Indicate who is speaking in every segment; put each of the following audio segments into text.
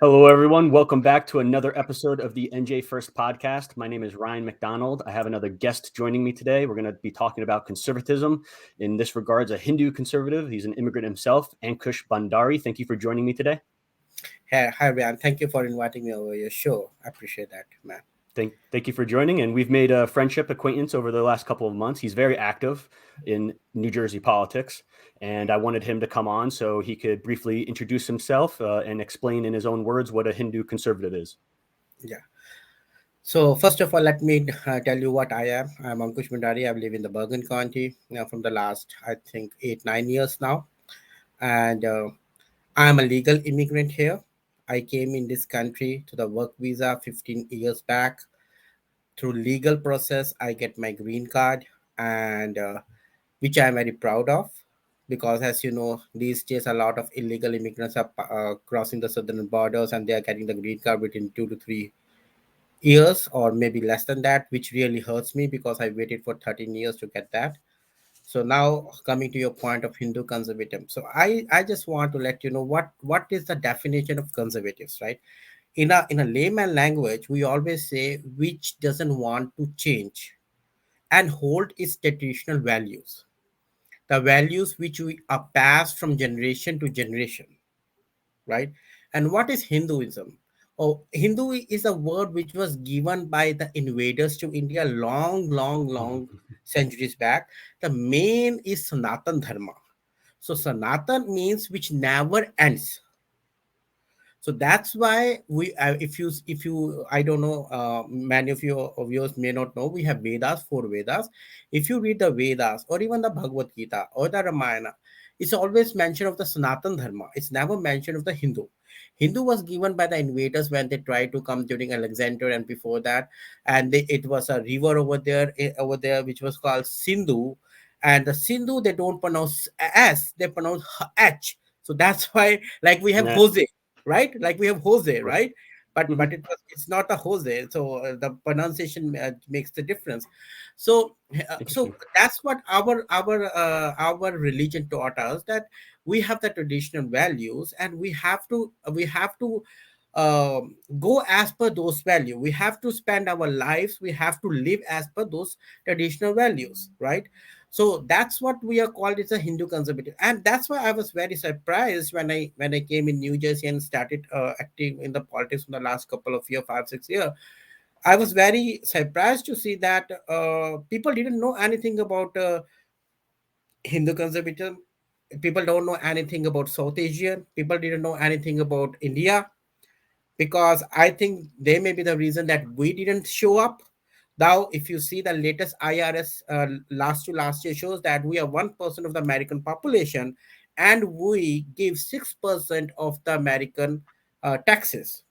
Speaker 1: Hello, everyone. Welcome back to another episode of the NJ1ST podcast. My name is Ryan McDonald. I have another guest joining me today. We're going to be talking about conservatism. In this regards, a Hindu conservative. He's an immigrant himself, Ankush Bhandari. Thank you for joining me today.
Speaker 2: Hey, hi, Ryan. Thank you for inviting me over your show. I appreciate that, man.
Speaker 1: Thank you for joining. And we've made a friendship acquaintance over the last couple of months. He's very active in New Jersey politics. And I wanted him to come on so he could briefly introduce himself and explain in his own words what a Hindu conservative is.
Speaker 2: Yeah. So first of all, let me tell you what I am. I'm Ankush Bhandari. I live in the Bergen County from the last, I think, 8, 9 years now, and I'm a legal immigrant here. I came in this country to the work visa 15 years back. Through legal process, I get my green card, and which I'm very proud of. Because, as you know, these days a lot of illegal immigrants are crossing the southern borders, and they are getting the green card within 2 to 3 years, or maybe less than that, which really hurts me because I waited for 13 years to get that. So now coming to your point of Hindu conservatism. So I just want to let you know what is the definition of conservatives, right? In a layman language, we always say which doesn't want to change and hold its traditional values, the values which we are passed from generation to generation, right? And what is Hinduism? Oh, Hindu is a word which was given by the invaders to India long, long, long centuries back. The main is Sanatan Dharma. So Sanatan means which never ends. So that's why we if you I don't know, many of you of yours may not know, we have Vedas, four Vedas. If you read the Vedas or even the Bhagavad Gita or the Ramayana, it's always mention of the Sanatan Dharma. It's never mention of the Hindu was given by the invaders when they tried to come during Alexander and before that. And it was a river over there which was called Sindhu. And the Sindhu, they don't pronounce s, they pronounce h. So that's why, like, we have
Speaker 1: Nah,
Speaker 2: Jose, right? Like we have Jose,
Speaker 1: right.
Speaker 2: right? But
Speaker 1: Mhm.
Speaker 2: it's not a Jose, so the pronunciation makes the difference. So
Speaker 1: Interesting.
Speaker 2: that's what our religion taught us, that we have the traditional values, and we have to go as per those values. We have to spend our lives, we have to live as per those traditional values, right? So that's what we are called as a Hindu conservative. And that's why I was very surprised when I came in New Jersey and started acting in the politics in the last couple of years, 5 6 years. I was very surprised to see that people didn't know anything about Hindu conservatism. People don't know anything about South Asian. People didn't know anything about India, because I think they may be the reason that we didn't show up. Now, if you see the latest IRS last to last year shows that we are 1% of the American population, and we give 6% of the American taxes.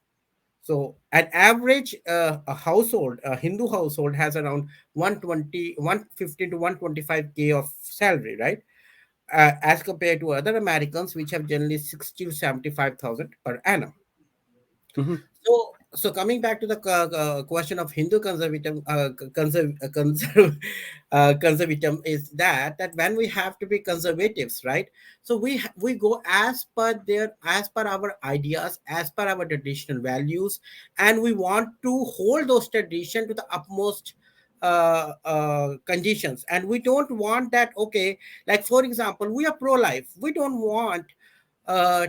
Speaker 2: So, an average a household, a Hindu household, has around 120, 150 to 125K of salary, right? As compared to other Americans, which have generally 60 to 75,000 per annum.
Speaker 1: Mhm.
Speaker 2: So coming back to the question of Hindu conservatism, conservatism is that when we have to be conservatives, right? So we go as per our ideas, as per our traditional values, and we want to hold those traditions to the utmost conditions. And we don't want that. Okay, like for example, we are pro-life. We don't want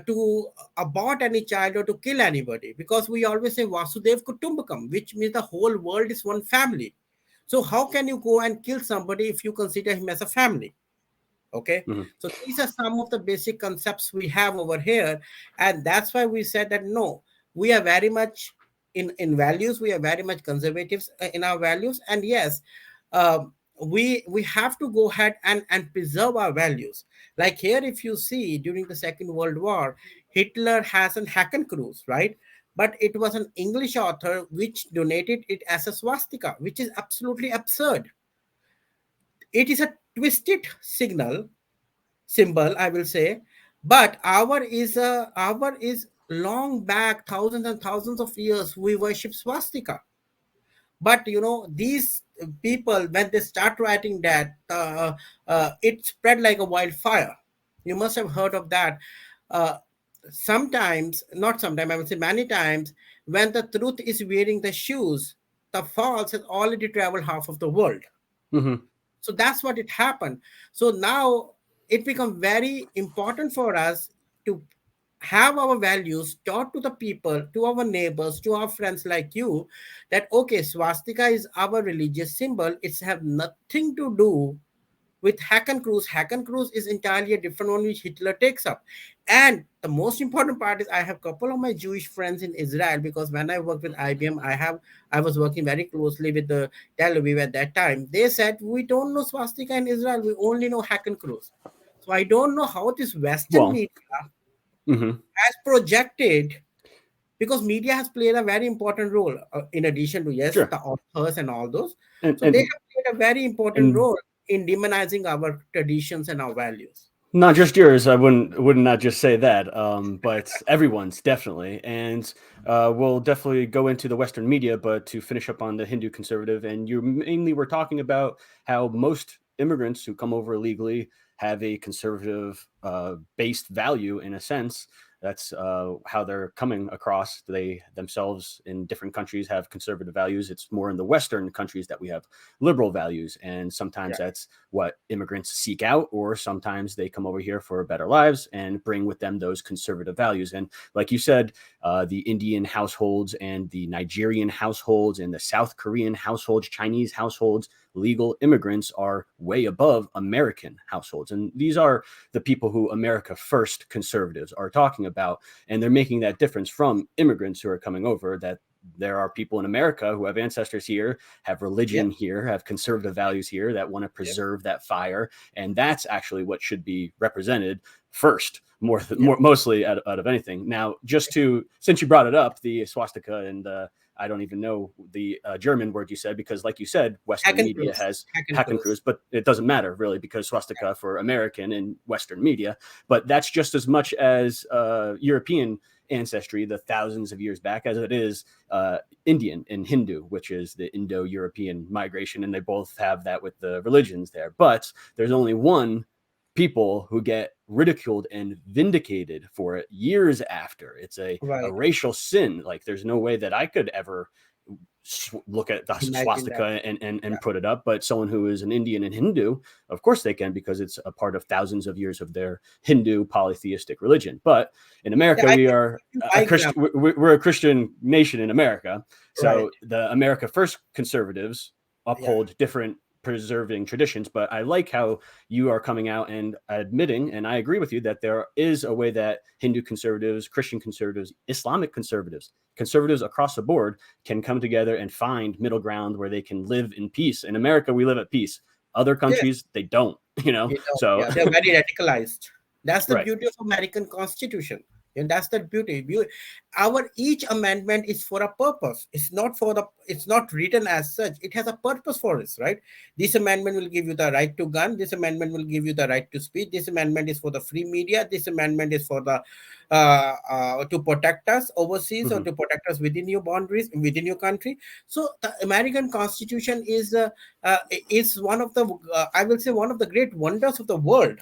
Speaker 2: to abort any child or to kill anybody, because we always say Vasudev Kutumbakam, which means the whole world is one family. So how can you go and kill somebody if you consider him as a family? Okay,
Speaker 1: Mhm.
Speaker 2: so these are some of the basic concepts we have over here, and that's why we said that no, we are very much in values, we are very much conservatives in our values. And yes, we have to go ahead and preserve our values. Like here, if you see, during the Second World War, Hitler has an Hakenkreuz, right? But it was an English author which donated it as a swastika, which is absolutely absurd. It is a twisted symbol, I will say. But our is long back, thousands and thousands of years, we worship swastika. But these people, when they start writing that, it spread like a wildfire. You must have heard of that. uh, sometimes, not sometimes, I would say many times, when the truth is wearing the shoes, the false has already traveled half of the world.
Speaker 1: Hmm.
Speaker 2: So that's what it happened. So now it becomes very important for us to have our values taught to the people, to our neighbors, to our friends like you, that okay, swastika is our religious symbol. It's have nothing to do with Hacken Cruise. Hacken Cruise is entirely a different one which Hitler takes up. And the most important part is I have a couple of my Jewish friends in Israel, because when I worked with IBM, I was working very closely with the Tel Aviv at that time. They said we don't know swastika in Israel, we only know Hacken Cruise. So I don't know how this Western
Speaker 1: Well,
Speaker 2: media
Speaker 1: hmm,
Speaker 2: has projected, because media has played a very important role, in addition to, yes,
Speaker 1: sure.
Speaker 2: the authors and all those.
Speaker 1: And,
Speaker 2: So they
Speaker 1: and
Speaker 2: have played a very important
Speaker 1: and
Speaker 2: role in demonizing our traditions and our values.
Speaker 1: not just yours. I wouldn't not just say that, but everyone's definitely. And we'll definitely go into the Western media, but to finish up on the Hindu conservative, and you mainly were talking about how most immigrants who come over illegally have a conservative based value in a sense. That's how they're coming across. They themselves in different countries have conservative values. It's more in the Western countries that we have liberal values, and sometimes
Speaker 2: Yeah,
Speaker 1: that's what immigrants seek out, or sometimes they come over here for better lives and bring with them those conservative values. And like you said, the Indian households and the Nigerian households and the South Korean households, Chinese households, legal immigrants are way above American households. And these are the people who America First conservatives are talking about. And they're making that difference from immigrants who are coming over, that there are people in America who have ancestors here, have
Speaker 2: yeah,
Speaker 1: religion here, have conservative values here, that want to
Speaker 2: yeah,
Speaker 1: preserve that fire. And that's actually what should be represented first,
Speaker 2: yeah.
Speaker 1: more mostly out of anything. Now, just to, since you brought it up, the swastika and I don't even know the German word you said, because like you said, Western
Speaker 2: Hacken
Speaker 1: media
Speaker 2: Cruise,
Speaker 1: has
Speaker 2: Hacken Cruise.
Speaker 1: Hackencrews, but it doesn't matter really, because swastika for American and Western media, but that's just as much as European ancestry, the thousands of years back, as it is Indian and Hindu, which is the Indo-European migration, and they both have that with the religions there. But there's only one people who get ridiculed and vindicated for it years after. It's a
Speaker 2: Right.
Speaker 1: racial sin. Like there's no way that I could ever look at the
Speaker 2: Imagine
Speaker 1: swastika
Speaker 2: that.
Speaker 1: and
Speaker 2: Yeah.
Speaker 1: put it up, but someone who is an Indian and Hindu, of course they can, because it's a part of thousands of years of their Hindu polytheistic religion. But in
Speaker 2: Yeah,
Speaker 1: America,
Speaker 2: I
Speaker 1: we
Speaker 2: can
Speaker 1: are
Speaker 2: give you my
Speaker 1: a Christian.
Speaker 2: example.
Speaker 1: We're a Christian nation in America,
Speaker 2: Right.
Speaker 1: so the America First conservatives
Speaker 2: Yeah.
Speaker 1: uphold different preserving traditions. But I like how you are coming out and admitting, and I agree with you, that there is a way that Hindu conservatives, Christian conservatives, Islamic conservatives, conservatives across the board can come together and find middle ground where they can live in peace. In America, we live at peace. Other
Speaker 2: Yeah.
Speaker 1: countries, they don't, you know?
Speaker 2: You know,
Speaker 1: So,
Speaker 2: yeah, they're very radicalized. That's the
Speaker 1: right.
Speaker 2: beauty of American Constitution. And that's the beauty. Our each amendment is for a purpose. It's not for the. It's not written as such. It has a purpose for us, right? This amendment will give you the right to gun. This amendment will give you the right to speech. This amendment is for the free media. This amendment is for the to protect us overseas, or
Speaker 1: Mm-hmm.
Speaker 2: to protect us within your boundaries, within your country. So the American Constitution is one of the I will say one of the great wonders of the world.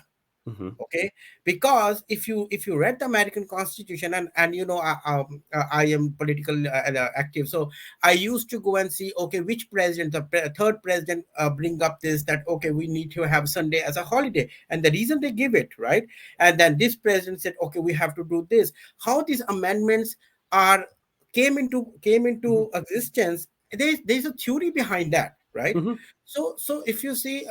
Speaker 1: Mm-hmm.
Speaker 2: Okay, because if you read the American Constitution, and I am political active, so I used to go and see, okay, which president, the third president, bring up this, that okay, we need to have Sunday as a holiday, and the reason they give it, right? And then this president said, okay, we have to do this. How these amendments are
Speaker 1: Mm-hmm.
Speaker 2: came into existence, there's a theory behind that, right?
Speaker 1: Mm-hmm.
Speaker 2: So if you see,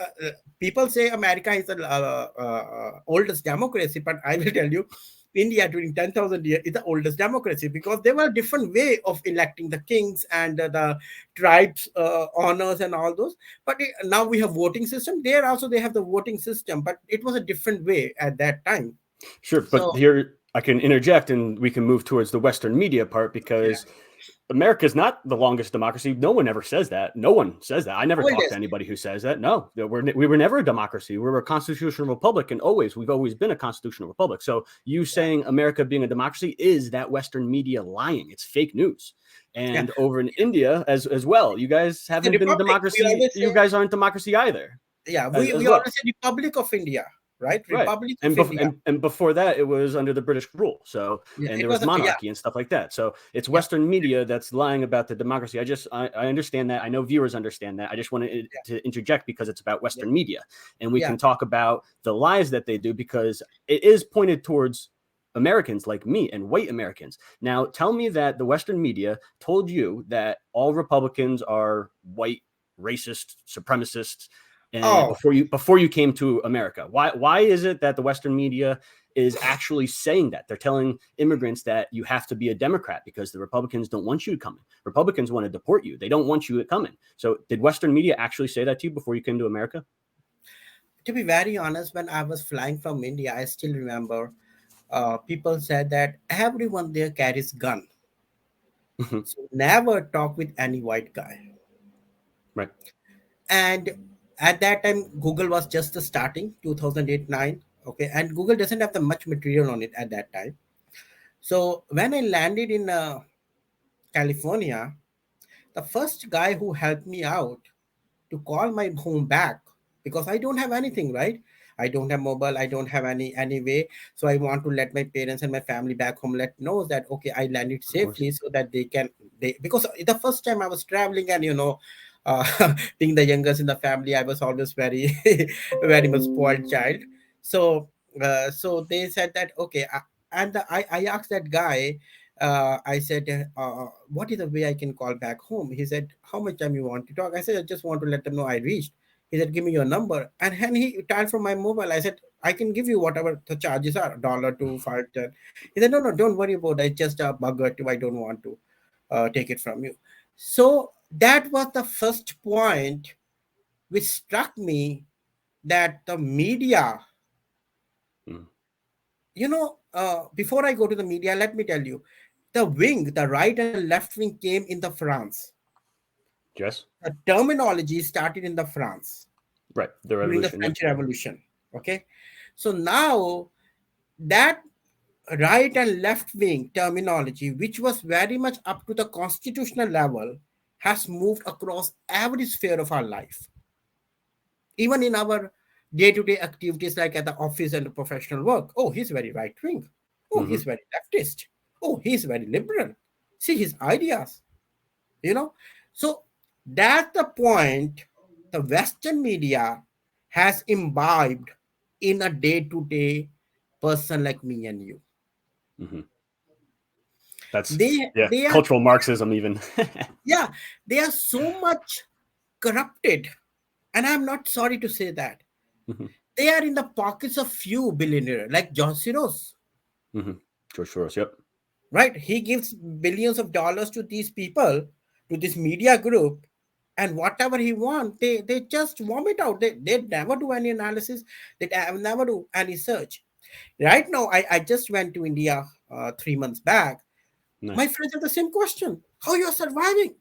Speaker 2: people say America is the oldest democracy, but I will tell you, India during 10,000 years is the oldest democracy, because there were a different way of electing the kings and the tribes honors and all those. But now we have voting system. There also they have the voting system, but it was a different way at that time.
Speaker 1: Sure. But
Speaker 2: So
Speaker 1: here I can interject and we can move towards the Western media part,
Speaker 2: yeah,
Speaker 1: because America is not the longest democracy. No one ever says that. No one says that. I never talked to
Speaker 2: oldest.
Speaker 1: anybody who says that. No, we were never a democracy. We were a constitutional republic, and we've always been a constitutional republic. So you
Speaker 2: Yeah,
Speaker 1: saying America being a democracy is that Western media lying. It's fake news.
Speaker 2: yeah.
Speaker 1: And over in India as well, you guys
Speaker 2: It's a
Speaker 1: haven't been
Speaker 2: republic. We
Speaker 1: democracy.
Speaker 2: always
Speaker 1: You
Speaker 2: say,
Speaker 1: guys aren't democracy either,
Speaker 2: yeah,
Speaker 1: as
Speaker 2: we
Speaker 1: well.
Speaker 2: always say Republic of India. right?
Speaker 1: Right.
Speaker 2: Republic of India.
Speaker 1: And before that, it was under the British rule. So,
Speaker 2: Yeah,
Speaker 1: and
Speaker 2: it
Speaker 1: there
Speaker 2: was
Speaker 1: was
Speaker 2: yeah,
Speaker 1: monarchy and stuff like that. So it's
Speaker 2: yeah,
Speaker 1: Western media that's lying about the democracy. I understand that. I know viewers understand that. I just wanted
Speaker 2: yeah,
Speaker 1: to interject because it's about
Speaker 2: yeah,
Speaker 1: Western media, and we
Speaker 2: yeah.
Speaker 1: can talk about the lies that they do because it is pointed towards Americans like me and white Americans. Now, tell me that the Western media told you that all Republicans are white, racist, supremacists, and
Speaker 2: Oh,
Speaker 1: before you came to America. Why is it that the Western media is actually saying that? They're telling immigrants that you have to be a Democrat because the Republicans don't want you to come in. Republicans want to deport you. They don't want you to come in. So did Western media actually say that to you before you came to America?
Speaker 2: to be very honest, when I was flying from India, I still remember people said that everyone there carries gun. So never talk with any white guy.
Speaker 1: Right.
Speaker 2: And at that time, Google was just the starting 2008 9. Okay, and Google doesn't have the much material on it at that time. So when I landed in California, the first guy who helped me out to call my home back, because I don't have anything, right? I don't have mobile, I don't have any way. So I want to let my parents and my family back home let know that okay, I landed
Speaker 1: Of course.
Speaker 2: safely, so that they because the first time I was traveling, and uh, being the youngest in the family, I was always very very much spoiled child. So so they said that okay, I asked that guy, I said, what is the way I can call back home? He said, how much time you want to talk? I said, I just want to let them know I reached. He said, give me your number. And then he dialed from my mobile. I said, I can give you whatever the charges are, dollar to 5 10. He said, no, no, don't worry about it. It's just a bug or two. I don't want to take it from you. So that was the first point which struck me, that the media,
Speaker 1: Mm.
Speaker 2: before I go to the media, let me tell you, the right and the left wing came in the France.
Speaker 1: Yes.
Speaker 2: The terminology started in the France
Speaker 1: Right. The
Speaker 2: during the
Speaker 1: revolution. Yep.
Speaker 2: French Revolution. Okay, so now that right and left wing terminology, which was very much up to the constitutional level, has moved across every sphere of our life, even in our day-to-day activities like at the office and the professional work. Oh, he's very right wing. Oh,
Speaker 1: Mm-hmm.
Speaker 2: he's very leftist. Oh, he's very liberal. See his ideas, you know. So that's the point the Western media has imbibed in a day-to-day person like me and you.
Speaker 1: Mm-hmm. That's
Speaker 2: They
Speaker 1: yeah,
Speaker 2: they are
Speaker 1: cultural Marxism even.
Speaker 2: yeah, they are so much corrupted, and I'm not sorry to say that.
Speaker 1: Mm-hmm.
Speaker 2: They are in the pockets of few billionaires like John Soros,
Speaker 1: Mm-hmm. George Soros. Yep.
Speaker 2: right? He gives billions of dollars to these people, to this media group, and whatever he wants, they just vomit out. They never do any analysis. They never do any search. Right now, I just went to India 3 months back. My
Speaker 1: Nice.
Speaker 2: friends have the same question: how you are surviving?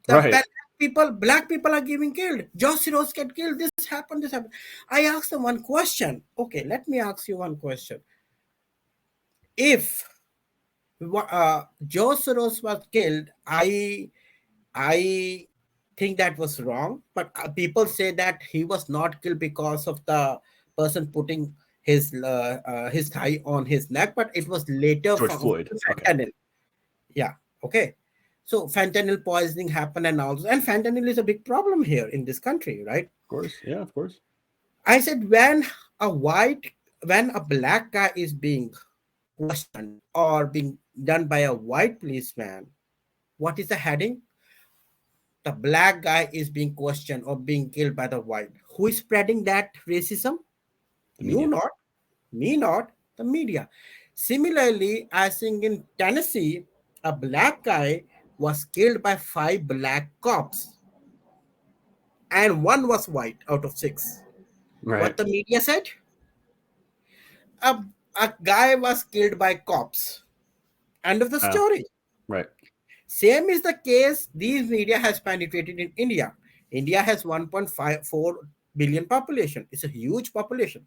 Speaker 2: The
Speaker 1: Right.
Speaker 2: black people are getting killed. Josh Rose get killed. This happened. This happened. I asked them one question. Okay, let me ask you one question. If Joe Soros was killed, I think that was wrong. But people say that he was not killed because of the person putting his thigh on his neck, but it was later
Speaker 1: George
Speaker 2: from
Speaker 1: Floyd. Okay.
Speaker 2: fentanyl. Yeah. Okay. So fentanyl poisoning happened, and fentanyl is a big problem here in this country, right?
Speaker 1: Of course. Yeah. Of course.
Speaker 2: I said a white when a black guy is being questioned or being done by a white policeman, what is the heading? The black guy is being questioned or being killed by the white. Who is spreading that racism?
Speaker 1: The
Speaker 2: You
Speaker 1: media.
Speaker 2: not, me not, the media. Similarly, I think in Tennessee, a black guy was killed by 5 black cops, and one was white out of 6.
Speaker 1: Right.
Speaker 2: What the media said? A, a guy was killed by cops. End of the
Speaker 1: Oh.
Speaker 2: story.
Speaker 1: Right.
Speaker 2: Same is the case these media has penetrated in India. India has 1.54 billion population. It's a huge population.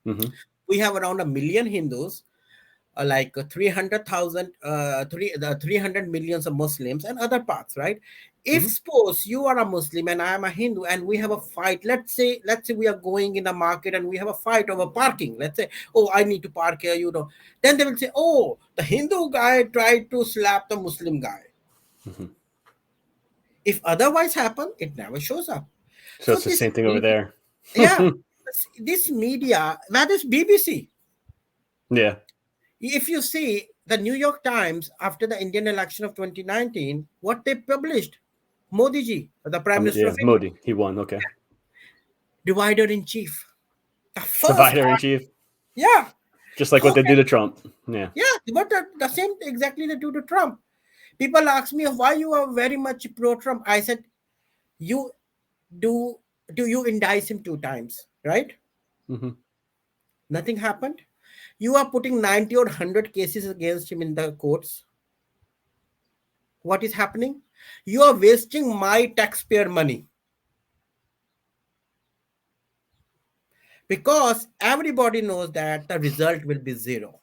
Speaker 1: Mm-hmm.
Speaker 2: We have around a million Hindus, like 300,000, the 300 millions of Muslims and other parts, right? If
Speaker 1: Hmm.
Speaker 2: suppose you are a Muslim and I am a Hindu and we have a fight, let's say we are going in a market and we have a fight over parking. Let's say, oh, I need to park here, you know. Then they will say, oh, the Hindu guy tried to slap the Muslim guy.
Speaker 1: Hmm.
Speaker 2: If otherwise happen, it never shows up.
Speaker 1: So
Speaker 2: So
Speaker 1: it's the
Speaker 2: this
Speaker 1: same thing over
Speaker 2: media,
Speaker 1: there.
Speaker 2: yeah, this media, that is BBC.
Speaker 1: Yeah.
Speaker 2: If you see the New York Times after the Indian election of 2019, what they published, Modi ji, the Prime Minister
Speaker 1: Yeah.
Speaker 2: of India,
Speaker 1: Modi, he won. Okay.
Speaker 2: divider in chief. The first
Speaker 1: Divider in
Speaker 2: time,
Speaker 1: chief,
Speaker 2: yeah.
Speaker 1: just like
Speaker 2: How
Speaker 1: what they do
Speaker 2: can,
Speaker 1: to Trump. Yeah.
Speaker 2: yeah, but the same exactly they do to Trump. People ask me why you are very much pro Trump. I said, you do you indict him two times, right?
Speaker 1: Hmm.
Speaker 2: Nothing happened. You are putting 90 or 100 cases against him in the courts. What is happening? You are wasting my taxpayer money because everybody knows that the result will be zero.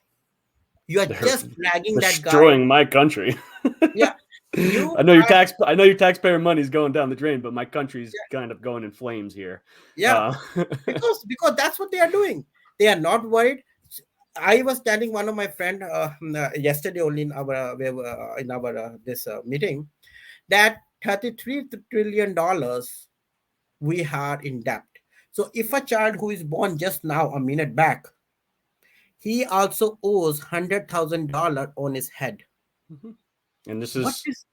Speaker 2: You are
Speaker 1: They're
Speaker 2: just dragging that guy.
Speaker 1: destroying my country.
Speaker 2: Yeah, you
Speaker 1: I know your
Speaker 2: are.
Speaker 1: tax. I know your taxpayer money is going down the drain, but my country's kind of going in flames here.
Speaker 2: Yeah,
Speaker 1: Uh,
Speaker 2: because that's what they are doing. They are not worried. I was telling one of my friend yesterday only in our this meeting that 33 trillion dollars we are in debt. So if a child who is born just now a minute back, he also owes $100,000 on his head.
Speaker 1: Mhm. And this
Speaker 2: What
Speaker 1: is
Speaker 2: is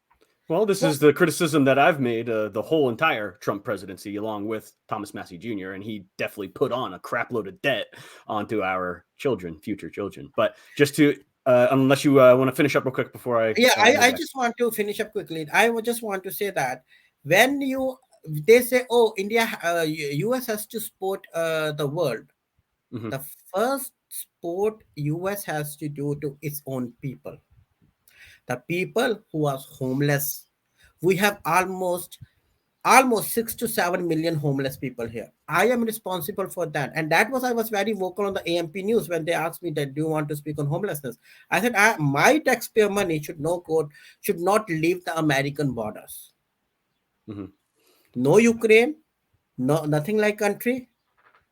Speaker 1: well, this
Speaker 2: what?
Speaker 1: is the criticism that I've made the whole entire Trump presidency, along with Thomas Massey Jr., and he definitely put on a crapload of debt onto our children, future children. But just to, unless you want to finish up real quick before I
Speaker 2: Yeah,
Speaker 1: move
Speaker 2: I
Speaker 1: back.
Speaker 2: just want to finish up quickly. I would just want to say that when you they say, oh, India, US has to support the world.
Speaker 1: Hmm.
Speaker 2: The first sport US has to do to its own people, the people who are homeless. We have almost 6 to 7 million homeless people here. I am responsible for that. And that was, I was very vocal on the AMP news when they asked me that, do you want to speak on homelessness? I said, my taxpayer money should not leave the American borders.
Speaker 1: Hmm.
Speaker 2: No Ukraine, no nothing like country.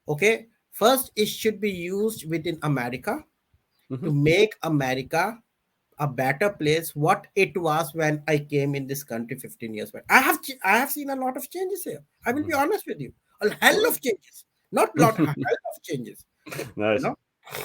Speaker 2: Okay. First, it should be used within America to
Speaker 1: Hmm.
Speaker 2: make America a better place what it was when I came in this country 15 years back. I have seen a lot of changes here. I will be
Speaker 1: Hmm.
Speaker 2: honest with you. A hell
Speaker 1: Okay.
Speaker 2: of changes. Not lot, a hell of changes. You
Speaker 1: Nice.
Speaker 2: know?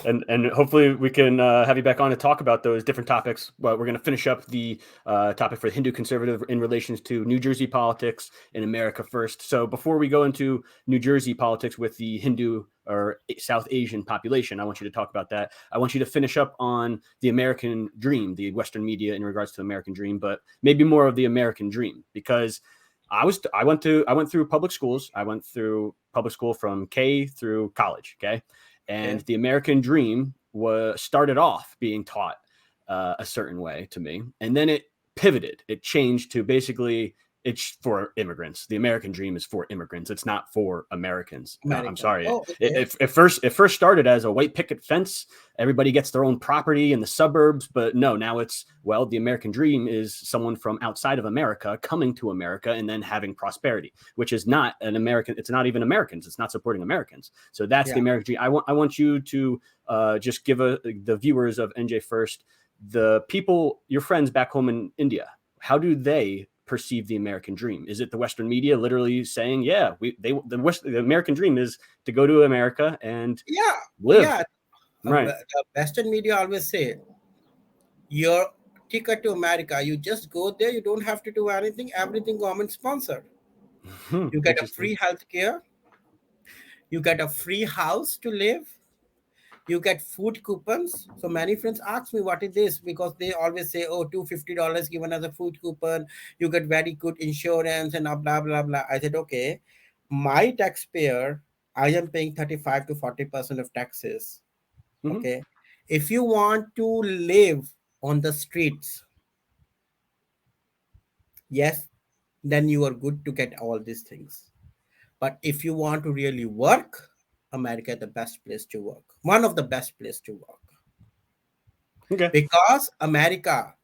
Speaker 1: And hopefully we can have you back on to talk about those different topics. But we're going to finish up the topic for the Hindu conservative in relations to New Jersey politics in America first. So before we go into New Jersey politics with the Hindu or South Asian population, I want you to talk about that. I want you to finish up on the American dream, the Western media in regards to the American dream, but maybe more of the American dream because I went through public schools. I went through public school from K through college. Okay. And
Speaker 2: Okay.
Speaker 1: the American dream was started off being taught a certain way to me, and then it pivoted. It changed to basically it's for immigrants. The American dream is for immigrants. It's not for Americans. I'm
Speaker 2: American.
Speaker 1: sorry.
Speaker 2: Oh, okay.
Speaker 1: It first started as a white picket fence. Everybody gets their own property in the suburbs, but no, now it's well, the American dream is someone from outside of America coming to America and then having prosperity, which is not an American. It's not even Americans. It's not supporting Americans. So that's the
Speaker 2: Yeah.
Speaker 1: American dream. I want you to just give the viewers of NJ First, the people, your friends back home in India, how do they perceive the American dream? Is it the Western media literally saying, "Yeah, the American dream is to go to America and
Speaker 2: Yeah.
Speaker 1: live"?
Speaker 2: Yeah.
Speaker 1: Right.
Speaker 2: The Western media always say your ticket to America, you just go there, you don't have to do anything, everything government sponsored. You get a
Speaker 1: Interesting.
Speaker 2: free health care, you get a free house to live, you get food coupons. So many friends ask me what is this because they always say, oh, $250 given as a food coupon, you get very good insurance and blah blah blah. I said, okay, my taxpayer, I am paying 35 to 40% of taxes.
Speaker 1: Hmm.
Speaker 2: Okay. If you want to live on the streets, yes, then you are good to get all these things. But if you want to really work, America is the best place to work. One of the best place to work.
Speaker 1: Okay.
Speaker 2: because America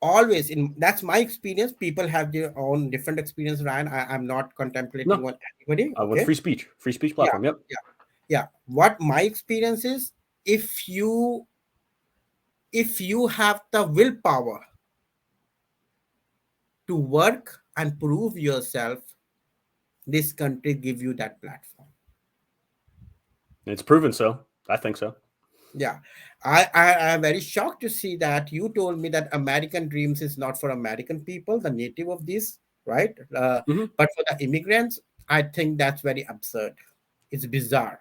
Speaker 2: always, in that's my experience. People have their own different experience, Ryan. I'm not contemplating
Speaker 1: No,
Speaker 2: on anybody.
Speaker 1: with
Speaker 2: Okay.
Speaker 1: free speech
Speaker 2: Yeah.
Speaker 1: platform. Yep.
Speaker 2: Yeah. Yeah. What my experience is, if you if you have the willpower to work and prove yourself, this country give you that platform.
Speaker 1: It's proven so. I think so.
Speaker 2: Yeah, I am very shocked to see that you told me that American dreams is not for American people, the native of this, right?
Speaker 1: Hmm.
Speaker 2: But for the immigrants, I think that's very absurd. It's bizarre.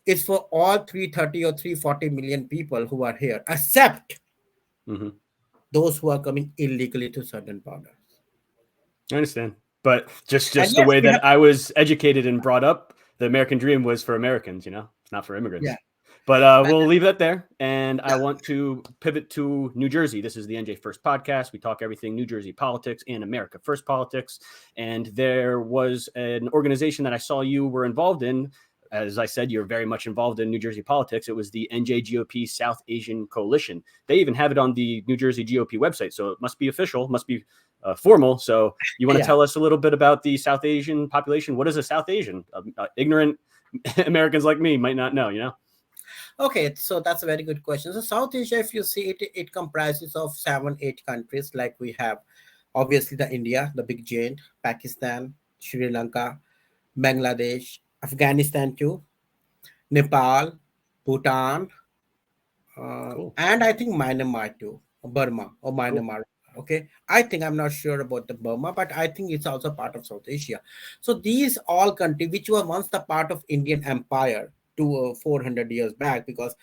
Speaker 2: It's for all 330 or 340 million people who are here, except
Speaker 1: Hmm.
Speaker 2: those who are coming illegally to certain borders.
Speaker 1: I understand, but
Speaker 2: And
Speaker 1: just the
Speaker 2: yes,
Speaker 1: way
Speaker 2: we have,
Speaker 1: that I was educated and brought up, the American dream was for Americans. It's not for
Speaker 2: yeah,
Speaker 1: immigrants. But
Speaker 2: but
Speaker 1: we'll leave that there. And I
Speaker 2: yeah,
Speaker 1: want to pivot to New Jersey. This is the NJ First podcast. We talk everything New Jersey politics and America First politics. And there was an organization that I saw you were involved in. As I said, you're very much involved in New Jersey politics. It was the NJGOP South Asian Coalition. They even have it on the New Jersey GOP website. So it must be official, must be formal. So you want to
Speaker 2: yeah.
Speaker 1: tell us a little bit about the South Asian population? What is a South Asian? Ignorant Americans like me might not know.
Speaker 2: Okay, so that's a very good question. So South Asia, if you see it, it comprises of 7, 8 countries. Like we have, obviously, the India, the big giant, Pakistan, Sri Lanka, Bangladesh, Afghanistan too, Nepal, Bhutan,
Speaker 1: Cool.
Speaker 2: and I think Myanmar too, Burma or
Speaker 1: Cool.
Speaker 2: Myanmar. Okay, I think I'm not sure about the Burma, but I think it's also part of South Asia. So these all countries, which were once the part of Indian Empire to 400 years back, because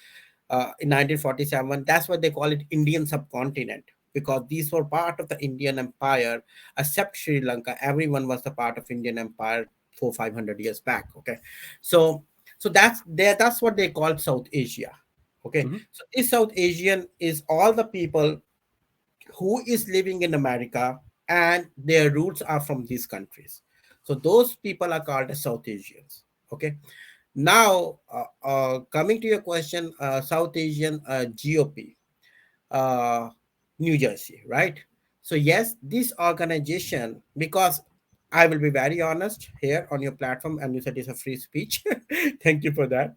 Speaker 2: in 1947, that's what they call it, Indian subcontinent, because these were part of the Indian Empire, except Sri Lanka. Everyone was the part of Indian Empire 400, 500 years back. Okay, so that's there. That's what they call South Asia. Okay,
Speaker 1: Hmm.
Speaker 2: so this South Asian is all the people who is living in America and their roots are from these countries. So those people are called as South Asians. Okay. Now, coming to your question, South Asian GOP, uh, New Jersey, right? So yes, this organization, because I will be very honest here on your platform, and you said it's a free speech. Thank you for that.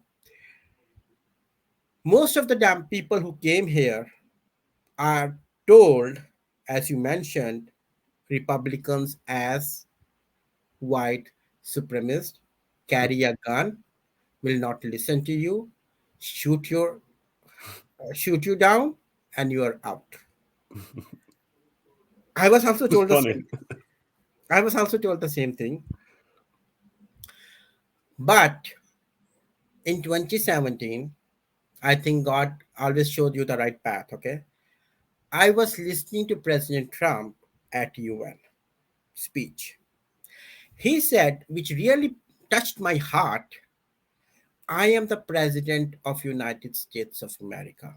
Speaker 2: Most of the damn people who came here are told, as you mentioned, Republicans as white supremacists, carry a gun, will not listen to you, shoot your shoot you down, and you are out. I was also
Speaker 1: It's
Speaker 2: told the
Speaker 1: funny.
Speaker 2: same. I was also told the same thing. But in 2017, I think God always showed you the right path. Okay, I was listening to President Trump at UN speech. He said, which really touched my heart, I am the president of United States of America.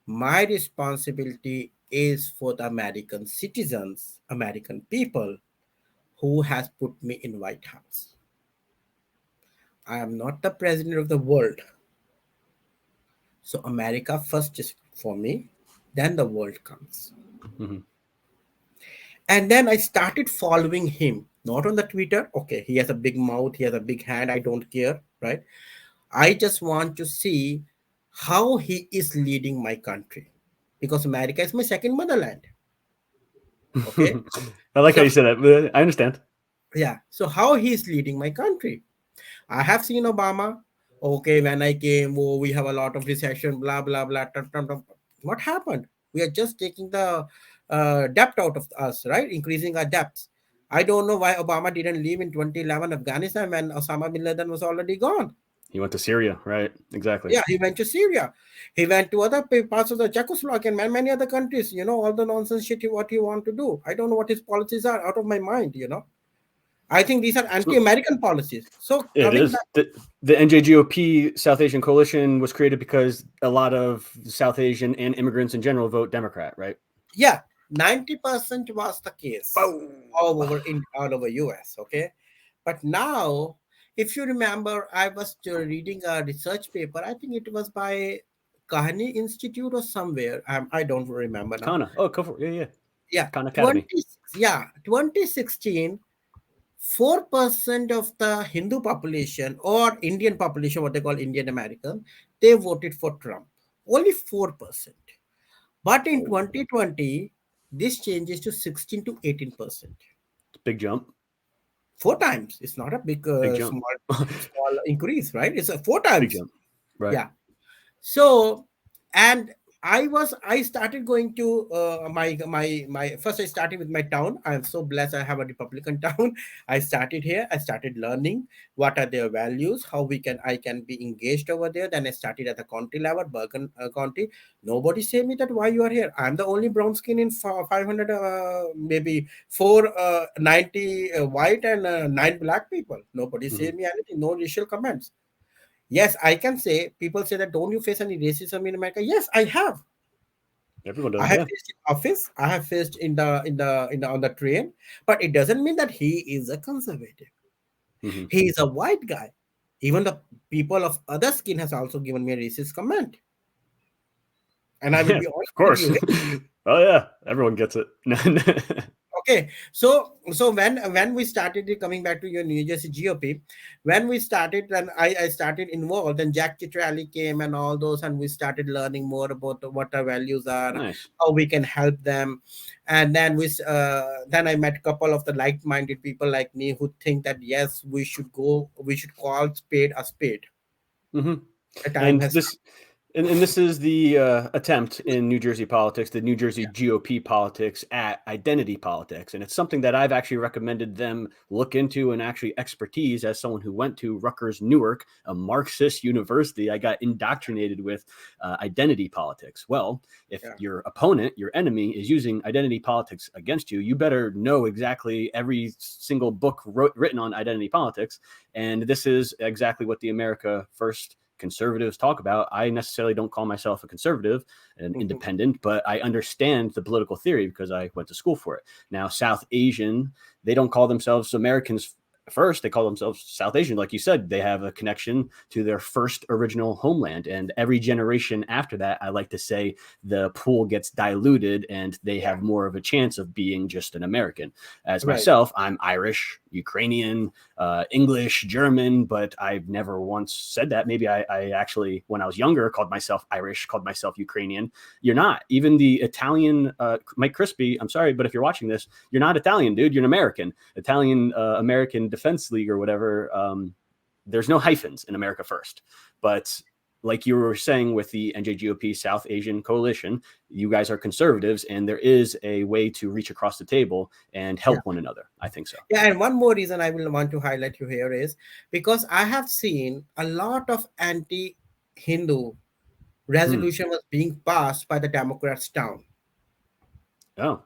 Speaker 2: My responsibility is for the American citizens, American people who has put me in White House. I am not the president of the world. So America first is for me, then the world comes.
Speaker 1: Hmm.
Speaker 2: And then I started following him, not on the Twitter. Okay, he has a big mouth, he has a big hand, I don't care, right? I just want to see how he is leading my country because America is my second motherland. Okay.
Speaker 1: I like how
Speaker 2: So
Speaker 1: you said that. I understand.
Speaker 2: yeah, so how he is leading my country. I have seen Obama. Okay, when I came, oh, we have a lot of recession, blah blah blah. What happened? We are just taking the debt out of us, right? Increasing our debts. I don't know why Obama didn't leave in 2011 Afghanistan when Osama bin Laden was already gone.
Speaker 1: He went to Syria, right? Exactly.
Speaker 2: Yeah, he went to Syria. He went to other parts of the Czechoslovakia and many other countries. All the nonsense shit what he want to do. I don't know what his policies are out of my mind. I think these are
Speaker 1: So
Speaker 2: anti-American policies. So
Speaker 1: it
Speaker 2: coming
Speaker 1: is
Speaker 2: back,
Speaker 1: the NJGOP South Asian Coalition was created because a lot of South Asian and immigrants in general vote Democrat, right?
Speaker 2: yeah, 90% was the case
Speaker 1: Boom.
Speaker 2: all over US. Okay, but now, if you remember, I was reading a research paper. I think it was by Kahani Institute or somewhere. I don't remember now.
Speaker 1: Kana. Oh, go for it. Yeah.
Speaker 2: Yeah,
Speaker 1: Khan Academy.
Speaker 2: 20, yeah, 2016, 4% of the Hindu population or Indian population, what they call Indian American, they voted for Trump. Only 4%. But in
Speaker 1: Oh,
Speaker 2: 2020, this changes to 16 to 18%.
Speaker 1: big jump.
Speaker 2: Four times. It's not a big,
Speaker 1: Big jump.
Speaker 2: small increase, right? It's a four
Speaker 1: Big
Speaker 2: times.
Speaker 1: jump. Right.
Speaker 2: Yeah. So, and I started going to my first. I started with my town. I'm so blessed I have a Republican town. I started here. I started learning what are their values, how I can be engaged over there. Then I started at the county level, Bergen County. Nobody say me that why you are here. I'm the only brown skin in 500, maybe 490 white and 9 black people. Nobody say
Speaker 1: Hmm.
Speaker 2: me anything. No racial comments. Yes, I can say people say that don't you face any racism in America? Yes, I have.
Speaker 1: Everyone
Speaker 2: I
Speaker 1: does.
Speaker 2: have
Speaker 1: Yeah.
Speaker 2: faced in office. I have faced in the on the train. But it doesn't mean that he is a conservative.
Speaker 1: Hmm.
Speaker 2: He is a white guy. Even the people of other skin has also given me a racist comment. And I will
Speaker 1: Yeah.
Speaker 2: be honest
Speaker 1: Of
Speaker 2: with
Speaker 1: course.
Speaker 2: you.
Speaker 1: Oh yeah. Everyone gets it.
Speaker 2: Okay, so when we started coming back to your New Jersey GOP, when we started, then I started involved, and Jack Chitrali came and all those, and we started learning more about what our values are,
Speaker 1: Nice.
Speaker 2: how we can help them, and then then I met a couple of the like-minded people like me who think that yes, we should call spade a spade.
Speaker 1: Hmm.
Speaker 2: The time
Speaker 1: And
Speaker 2: has
Speaker 1: this and this is the attempt in New Jersey politics, the New Jersey GOP politics at identity politics. And it's something that I've actually recommended them look into and actually expertise as someone who went to Rutgers Newark, a Marxist university. I got indoctrinated with identity politics. Well, if
Speaker 2: yeah,
Speaker 1: your opponent, your enemy, is using identity politics against you, you better know exactly every single book written on identity politics. And this is exactly what the America First conservatives talk about. I necessarily don't call myself a conservative, an
Speaker 2: mhm,
Speaker 1: independent, but I understand the political theory because I went to school for it. Now, South Asian, they don't call themselves Americans first. They call themselves South Asian. Like you said, they have a connection to their first original homeland. And every generation after that, I like to say the pool gets diluted and they
Speaker 2: yeah,
Speaker 1: have more of a chance of being just an American. As
Speaker 2: right.
Speaker 1: myself, I'm Irish, Ukrainian, English, German, but I've never once said that. Maybe I actually, when I was younger, called myself Irish, called myself Ukrainian. You're not. Even the Italian, Mike Crispy, I'm sorry, but if you're watching this, you're not Italian, dude. You're an American. Italian American Defense League or whatever. There's no hyphens in America First. But like you were saying with the NJGOP South Asian Coalition, you guys are conservatives, and there is a way to reach across the table and
Speaker 2: Yeah.
Speaker 1: help one another. I think so.
Speaker 2: Yeah, and one more reason I will want to highlight you here is because I have seen a lot of anti-Hindu
Speaker 1: Hmm.
Speaker 2: resolution was being passed by the Democrats town.
Speaker 1: Oh,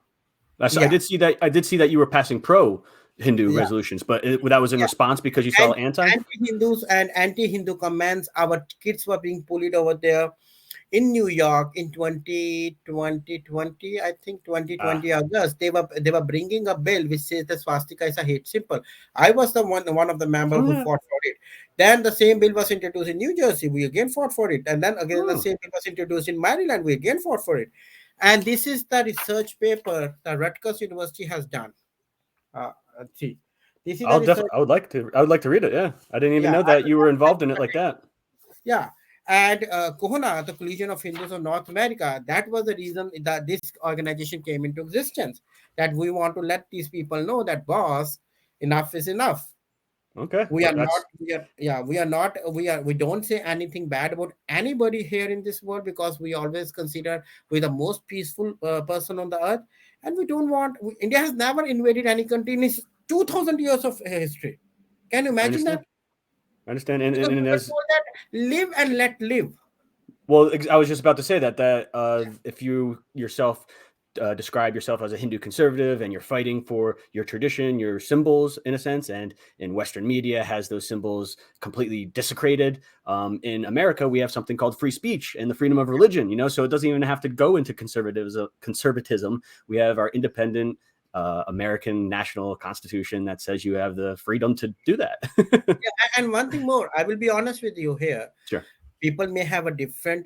Speaker 1: I
Speaker 2: Yeah,
Speaker 1: did see that. I did see that you were passing pro Hindu
Speaker 2: yeah,
Speaker 1: resolutions, but that was in
Speaker 2: yeah.
Speaker 1: response because you saw
Speaker 2: And
Speaker 1: anti.
Speaker 2: anti-Hindus and anti-Hindu comments, our kids were being bullied over there in New York in 2020, I think
Speaker 1: Ah,
Speaker 2: 2020 August. They were bringing a bill which says the swastika is a hate symbol. I was the one of the members who
Speaker 1: oh,
Speaker 2: fought for it. Then the same bill was introduced in New Jersey. We again fought for it, and then again the
Speaker 1: oh.
Speaker 2: same bill was introduced in Maryland. We again fought for it. And this is the research paper the Rutgers University has done. Let's see. This is the
Speaker 1: I'll
Speaker 2: research.
Speaker 1: definitely. I would like to. I would like to read it. Yeah, I didn't even
Speaker 2: Yeah,
Speaker 1: know
Speaker 2: I
Speaker 1: that
Speaker 2: will
Speaker 1: you were
Speaker 2: not
Speaker 1: involved in it like
Speaker 2: mention.
Speaker 1: that.
Speaker 2: Yeah. And Kohona, the Collision of Hindus of North America, that was the reason that this organization came into existence. That we want to let these people know that, boss, enough is enough.
Speaker 1: Okay,
Speaker 2: We
Speaker 1: well,
Speaker 2: are not,
Speaker 1: that's
Speaker 2: we are, yeah, we are not, we don't say anything bad about anybody here in this world because we always consider we the most peaceful person on the earth. And we don't want, India has never invaded any country in its 2000 years of history. Can you
Speaker 1: I
Speaker 2: imagine
Speaker 1: understand.
Speaker 2: that?
Speaker 1: I understand,
Speaker 2: Because we
Speaker 1: and
Speaker 2: were
Speaker 1: as
Speaker 2: told that live and let live.
Speaker 1: well, I was just about to say that if you yourself describe yourself as a Hindu conservative and you're fighting for your tradition, your symbols in a sense, and in Western media has those symbols completely desecrated. In America, we have something called free speech and the freedom of religion. So it doesn't even have to go into conservatism. We have our independent American national constitution that says you have the freedom to do that.
Speaker 2: Yeah, and one thing more, I will be honest with you here.
Speaker 1: Sure.
Speaker 2: People may have a different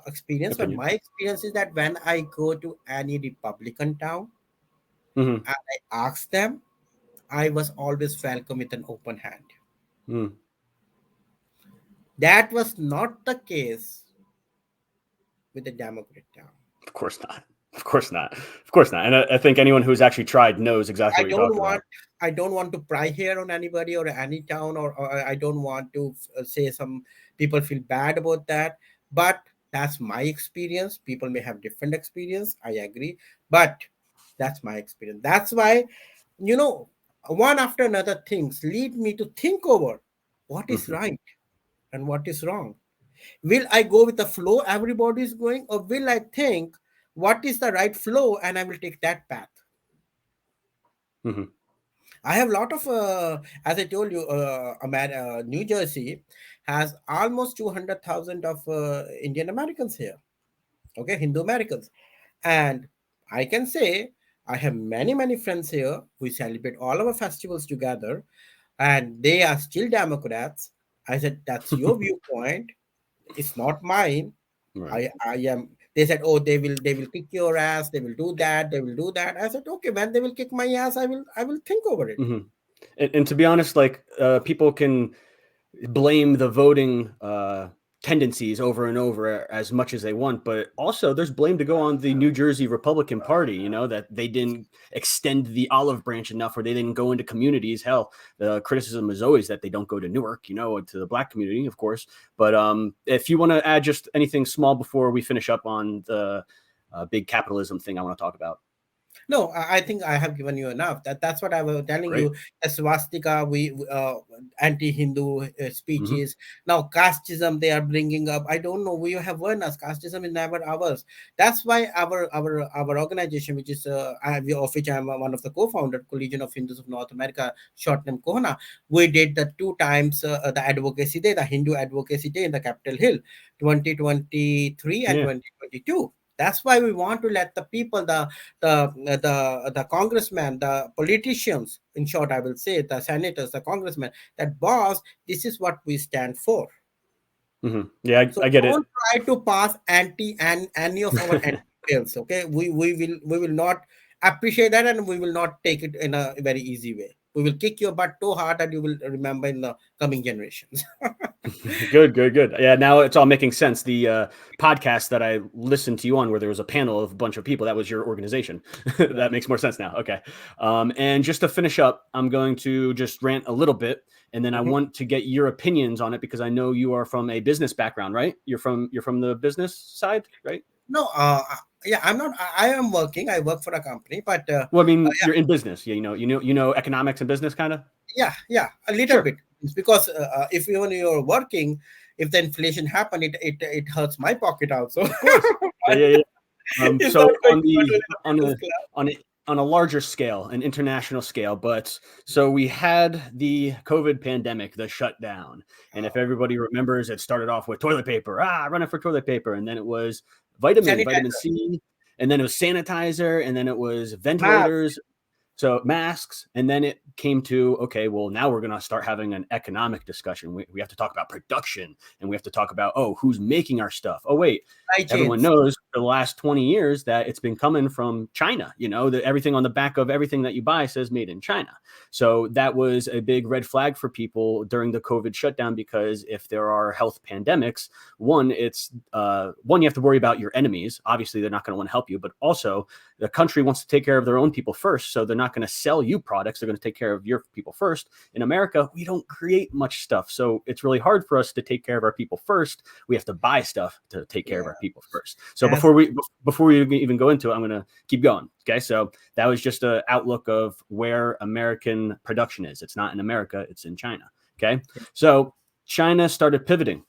Speaker 2: experience, but
Speaker 1: Opinion.
Speaker 2: my experience is that when I go to any Republican town
Speaker 1: Hmm.
Speaker 2: and I ask them, I was always welcome with an open hand.
Speaker 1: Mm.
Speaker 2: That was not the case with the Democrat town.
Speaker 1: Of course not. Of course not. Of course not. And I think anyone who's actually tried knows exactly
Speaker 2: I
Speaker 1: what you're
Speaker 2: don't
Speaker 1: talking
Speaker 2: want
Speaker 1: about.
Speaker 2: I don't want to pry here on anybody or any town, or I don't want to say some people feel bad about that. But that's my experience. People may have different experience. I agree, but that's my experience. That's why, you know, one after another things lead me to think over what is
Speaker 1: Hmm.
Speaker 2: right and what is wrong. Will I go with the flow everybody is going, or will I think what is the right flow and I will take that path?
Speaker 1: Hmm.
Speaker 2: I have a lot of, as I told you, New Jersey has almost 200,000 of Indian Americans here. Okay, Hindu Americans, and I can say I have many friends here. We celebrate all our festivals together, and they are still Democrats. I said that's your viewpoint. It's not mine.
Speaker 1: Right.
Speaker 2: I am. They said, oh, they will kick your ass. They will do that. They will do that. I said, okay, when they will kick my ass, I will think over it.
Speaker 1: Hmm. And to be honest, like people can blame the voting tendencies over and over as much as they want, but also there's blame to go on the New Jersey Republican Party. You know that they didn't extend the olive branch enough, or they didn't go into communities. Hell, the criticism is always that they don't go to Newark, you know, to the Black community, of course. But if you want to add just anything small before we finish up on the big capitalism thing I want to talk about.
Speaker 2: No, I think I have given you enough. That's what I was telling
Speaker 1: Great.
Speaker 2: you. A swastika, anti-Hindu
Speaker 1: Hmm.
Speaker 2: speeches. Now, casteism they are bringing up. I don't know. We have warned us. Casteism is never ours. That's why our organization, which is of which I am one of the co-founder, Collegian of Hindus of North America, short name Kohana. We did the 2 times the advocacy day, the Hindu advocacy day in the Capitol Hill, 2023 and
Speaker 1: Yeah.
Speaker 2: 2022. That's why we want to let the people, the congressmen, the politicians, in short, I will say, the senators, the congressmen, that boss, this is what we stand for.
Speaker 1: Hmm. Yeah,
Speaker 2: So
Speaker 1: I get it.
Speaker 2: don't try to pass anti and any of our anti bills. Okay, we will not appreciate that, and we will not take it in a very easy way. We will kick your butt too hard that you will remember in the coming generations.
Speaker 1: Good, good, good. Yeah, now it's all making sense. The podcast that I listened to you on, where there was a panel of a bunch of people, that was your organization.
Speaker 2: Yeah.
Speaker 1: That makes more sense now. Okay. And just to finish up, I'm going to just rant a little bit, and then I
Speaker 2: Mhm.
Speaker 1: want to get your opinions on it because I know you are from a business background, right? You're from the business side, right?
Speaker 2: No, yeah, I'm not. I am working. I work for a company, but
Speaker 1: Well, I mean, you're in business. Yeah, you know economics and business, kind of.
Speaker 2: yeah, a little
Speaker 1: Sure.
Speaker 2: bit. It's because if even you're working, if the inflation happen, it hurts my pocket also.
Speaker 1: Of course. Yeah, yeah, yeah.
Speaker 2: It's
Speaker 1: So
Speaker 2: not going
Speaker 1: on
Speaker 2: to go
Speaker 1: the
Speaker 2: to the
Speaker 1: on
Speaker 2: middle
Speaker 1: a
Speaker 2: class.
Speaker 1: on a on a larger scale, an international scale, but so we had the COVID pandemic, the shutdown, and if
Speaker 2: Oh,
Speaker 1: everybody remembers, it started off with toilet paper, running for toilet paper, and then it was vitamin
Speaker 2: sanitizer,
Speaker 1: C, and then it was sanitizer, and then it was
Speaker 2: mask.
Speaker 1: ventilators, so masks, and then it came to, okay, well, now we're going to start having an economic discussion. We have to talk about production, and we have to talk about, oh, who's making our stuff. Oh, wait,
Speaker 2: Supply
Speaker 1: everyone
Speaker 2: chains.
Speaker 1: knows for the last 20 years that it's been coming from China. You know, that everything on the back of everything that you buy says made in China. So that was a big red flag for people during the COVID shutdown, because if there are health pandemics, one, you have to worry about your enemies. Obviously, they're not going to want to help you, but also the country wants to take care of their own people first. So they're not going to sell you products. They're going to take care of your people first. In America, we don't create much stuff. So it's really hard for us to take care of our people first. We have to buy stuff to take care of
Speaker 2: Yeah,
Speaker 1: our people first. So
Speaker 2: that's
Speaker 1: before we even go into it, I'm going to keep going. Okay. So that was just an outlook of where American production is. It's not in America, it's in China. Okay. So China started pivoting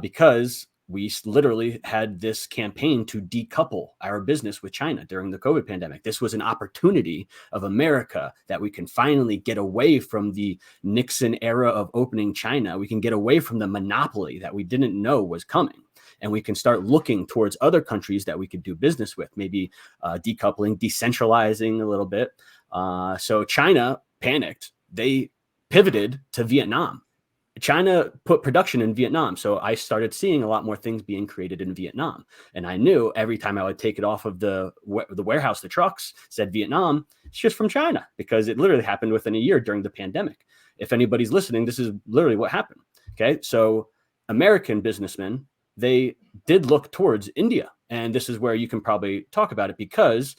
Speaker 1: because we literally had this campaign to decouple our business with China during the COVID pandemic. This was an opportunity of America that we can finally get away from the Nixon era of opening China. We can get away from the monopoly that we didn't know was coming. And we can start looking towards other countries that we could do business with, maybe decoupling, decentralizing a little bit. So China panicked. They pivoted to Vietnam. China put production in Vietnam. So I started seeing a lot more things being created in Vietnam. And I knew every time I would take it off of the warehouse, the trucks said Vietnam, it's just from China, because it literally happened within a year during the pandemic. If anybody's listening, this is literally what happened. Okay. So American businessmen, they did look towards India. And this is where you can probably talk about it, because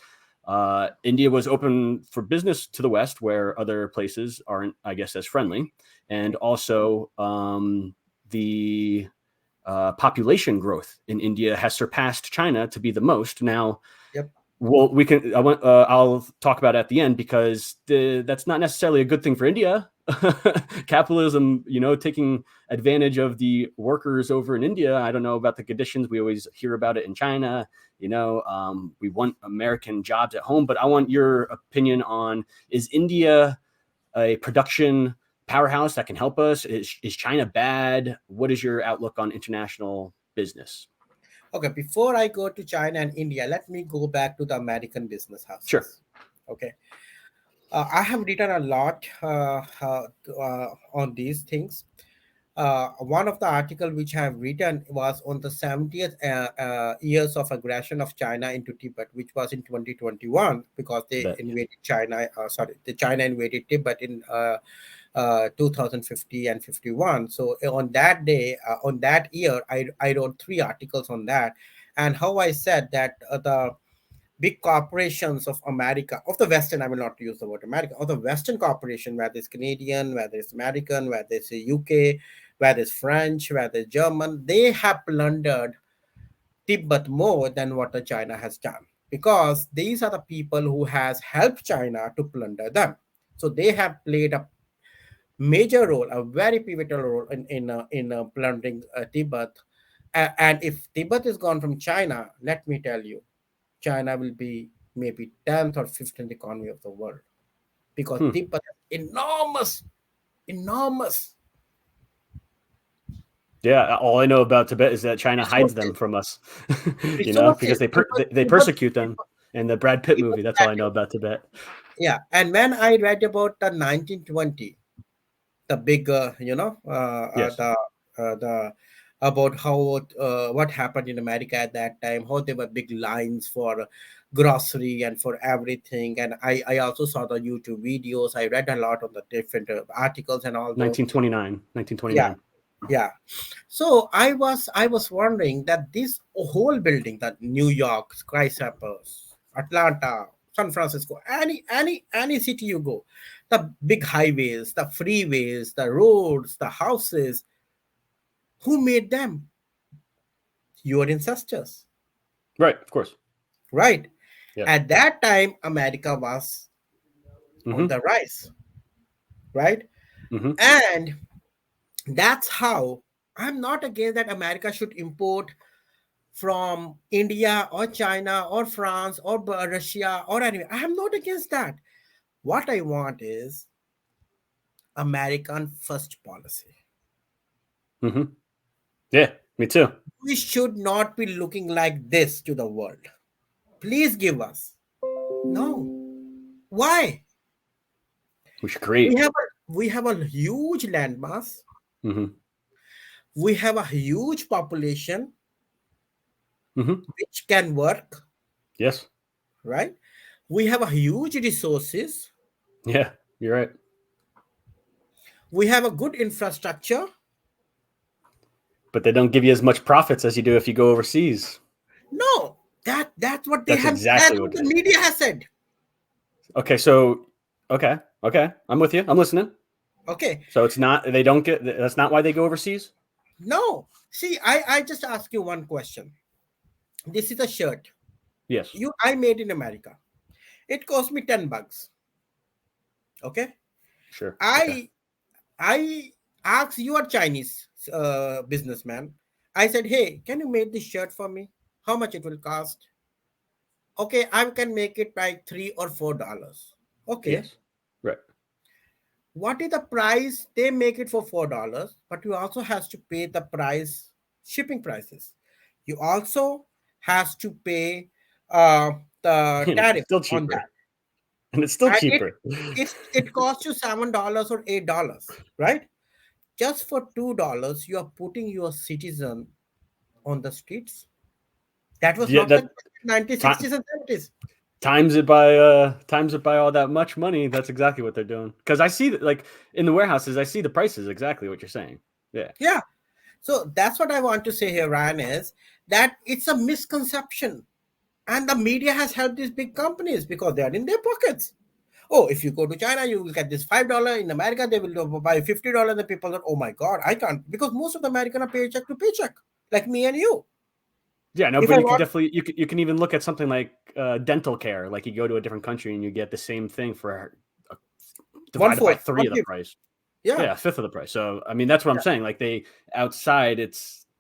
Speaker 1: India was open for business to the West, where other places aren't, I guess, as friendly. And also the population growth in India has surpassed China to be the most. Now,
Speaker 2: Yep.
Speaker 1: well, I'll talk about it at the end, because that's not necessarily a good thing for India. Capitalism, taking advantage of the workers over in India. I don't know about the conditions. We always hear about it in China. We want American jobs at home, but I want your opinion on, is India a production powerhouse that can help us? Is China bad? What is your outlook on international business?
Speaker 2: Okay, before I go to China and India, let me go back to the American business
Speaker 1: Sure.
Speaker 2: houses. Okay. I have written a lot on these things. One of the article which I have written was on the 70th years of aggression of China into Tibet, which was in 2021, because they invaded China. The China invaded Tibet in 2050 and 51. So on that day, on that year, I wrote 3 articles on that, and how I said that the big corporations of America, of the Western, I will not use the word America, of the Western corporation, whether it's Canadian, whether it's American, whether it's UK, whether it's French, whether it's German, they have plundered Tibet more than what the China has done, because these are the people who has helped China to plunder them. So they have played a major role, a very pivotal role in plundering Tibet. And if Tibet is gone from China, let me tell you, China will be maybe 10th or 15th economy of the world, because Tibet is enormous.
Speaker 1: Yeah, all I know about Tibet is that China hides them
Speaker 2: Resources,
Speaker 1: from us, because
Speaker 2: resources.
Speaker 1: they persecute them. In the Brad Pitt movie, that's all I know about Tibet.
Speaker 2: Yeah, and when I read about the 1920, the big,
Speaker 1: Yes.
Speaker 2: the about how what happened in America at that time, how there were big lines for grocery and for everything, and I also saw the YouTube videos. I read a lot on the different articles and all those.
Speaker 1: 1929.
Speaker 2: Yeah,
Speaker 1: 1929.
Speaker 2: yeah. So I was wondering that this whole building, that New York skyscrapers, Atlanta, San Francisco, any city you go, the big highways, the freeways, the roads, the houses, who made them? Your ancestors,
Speaker 1: Right, of course.
Speaker 2: right?
Speaker 1: Yeah.
Speaker 2: At that time, America was on the rise, right? And that's how I'm not against that America should import from India or China or France or Russia or anywhere. I am not against that. What I want is American first policy.
Speaker 1: Yeah, me too.
Speaker 2: We should not be looking like this to the world. Please give us. No. Why?
Speaker 1: We should
Speaker 2: We
Speaker 1: create.
Speaker 2: have a huge landmass. We have a huge population which can work,
Speaker 1: Yes.
Speaker 2: right? We have a huge resources.
Speaker 1: Yeah, you're right.
Speaker 2: We have a good infrastructure.
Speaker 1: But they don't give you as much profits as you do if you go overseas.
Speaker 2: No, that's what they
Speaker 1: That's
Speaker 2: have. That's
Speaker 1: exactly
Speaker 2: what
Speaker 1: what
Speaker 2: the
Speaker 1: it is.
Speaker 2: media has said.
Speaker 1: Okay, so okay, I'm with you. I'm listening.
Speaker 2: Okay,
Speaker 1: So it's not, they don't get, that's not why they go overseas?
Speaker 2: no. See, I just ask you one question. This is a shirt.
Speaker 1: Yes.
Speaker 2: I made in America. It cost me $10. Okay,
Speaker 1: Sure. Okay.
Speaker 2: I asked your Chinese businessman. I said, hey, can you make this shirt for me? How much it will cost? Okay, I can make it like $3 or $4. Okay,
Speaker 1: Yes. Right.
Speaker 2: what is the price? They make it for $4, but you also has to pay the price, shipping prices. You also has to pay the
Speaker 1: And it's
Speaker 2: tariff
Speaker 1: still
Speaker 2: on
Speaker 1: cheaper.
Speaker 2: that,
Speaker 1: And it's still
Speaker 2: and
Speaker 1: cheaper.
Speaker 2: it costs you $7 or $8, right? Just for $2, you are putting your citizen on the streets. That was
Speaker 1: Yeah,
Speaker 2: not the
Speaker 1: that
Speaker 2: 1960s
Speaker 1: time
Speaker 2: and 70s.
Speaker 1: times it by all that much money. That's exactly what they're doing. Because I see that, like in the warehouses, I see the prices exactly what you're saying. Yeah.
Speaker 2: Yeah. So that's what I want to say here, Ryan, is that it's a misconception. And the media has helped these big companies because they are in their pockets. Oh, if you go to China, you will get this $5. In America, they will buy $50. The people are, oh my God, I can't. Because most of the American are paycheck to paycheck, like me and you.
Speaker 1: Yeah, no,
Speaker 2: If
Speaker 1: but
Speaker 2: I
Speaker 1: you could
Speaker 2: want
Speaker 1: definitely you can even look at something like dental care. Like you go to a different country and you get the same thing for uh,
Speaker 2: one
Speaker 1: divided by
Speaker 2: fourth,
Speaker 1: three
Speaker 2: one
Speaker 1: of the
Speaker 2: fifth.
Speaker 1: price.
Speaker 2: Yeah.
Speaker 1: Yeah, a fifth of the price. So I mean, that's what I'm
Speaker 2: Yeah.
Speaker 1: saying. Like they outside,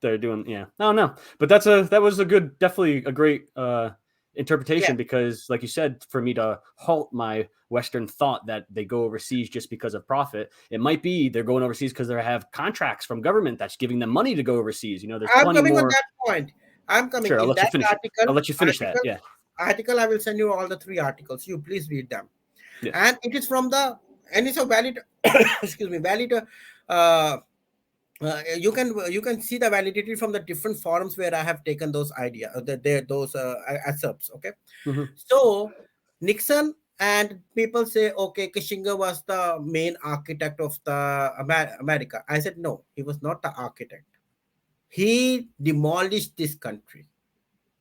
Speaker 1: they're doing. Yeah, I don't know, but that was a good, definitely a great
Speaker 2: Yeah.
Speaker 1: interpretation because, like you said, for me to halt my Western thought that they go overseas just because of profit, it might be they're going overseas because they have contracts from government that's giving them money to go overseas. You know, there's
Speaker 2: I'm
Speaker 1: plenty
Speaker 2: coming on
Speaker 1: more.
Speaker 2: that point. I'm coming
Speaker 1: Sure, I'll
Speaker 2: in
Speaker 1: let you
Speaker 2: that
Speaker 1: finish it. I'll
Speaker 2: article.
Speaker 1: let you finish that. Yeah,
Speaker 2: I will send you all the three articles. You please read them.
Speaker 1: yeah.
Speaker 2: And it is from the, and it's a valid, excuse me, valid. You can see the validity from the different forums where I have taken those idea, those excerpts. Okay,
Speaker 1: Hmm.
Speaker 2: so Nixon and people say, okay, Kissinger was the main architect of the America. I said no, he was not the architect. He demolished this country.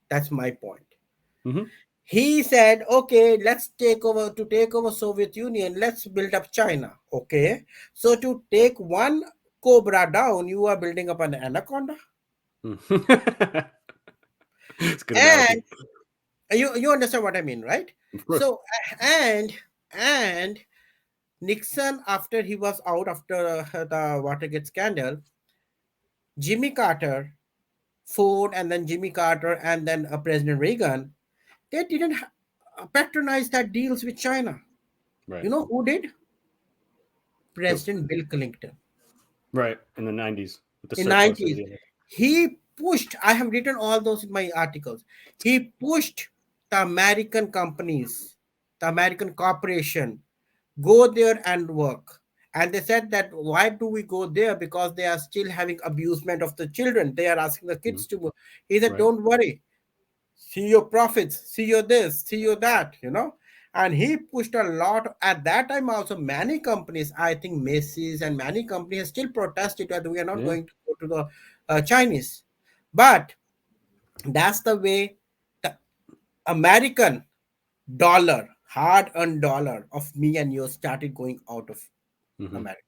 Speaker 2: That's my point.
Speaker 1: Hmm.
Speaker 2: He said, okay, let's take over Soviet Union. Let's build up China. Okay, so to take one cobra down, you are building up an anaconda.
Speaker 1: It's a good
Speaker 2: And
Speaker 1: analogy.
Speaker 2: you understand what I mean, right?
Speaker 1: Of course.
Speaker 2: So and Nixon, after he was out after the Watergate scandal, Jimmy Carter, Ford, and then Jimmy Carter, and then President Reagan, they didn't patronize that deals with China.
Speaker 1: Right.
Speaker 2: You know who did?
Speaker 1: Who?
Speaker 2: President Bill Clinton.
Speaker 1: Right. In the 90s with the
Speaker 2: In
Speaker 1: surpluses.
Speaker 2: 90s,
Speaker 1: Yeah.
Speaker 2: he pushed, I have written all those in my articles. He pushed the American companies, the American corporation, go there and work. And they said that why do we go there? Because they are still having abusement of the children. They are asking the
Speaker 1: Mhm.
Speaker 2: kids to go. He said,
Speaker 1: Right.
Speaker 2: don't worry, see your profits, see your this, see your that. And he pushed a lot at that time. Also, many companies, I think Macy's and many companies still protested that we are not
Speaker 1: Yeah.
Speaker 2: going to go to the Chinese. But that's the way the American dollar, hard-earned dollar of me and you started going out of
Speaker 1: Hmm.
Speaker 2: America.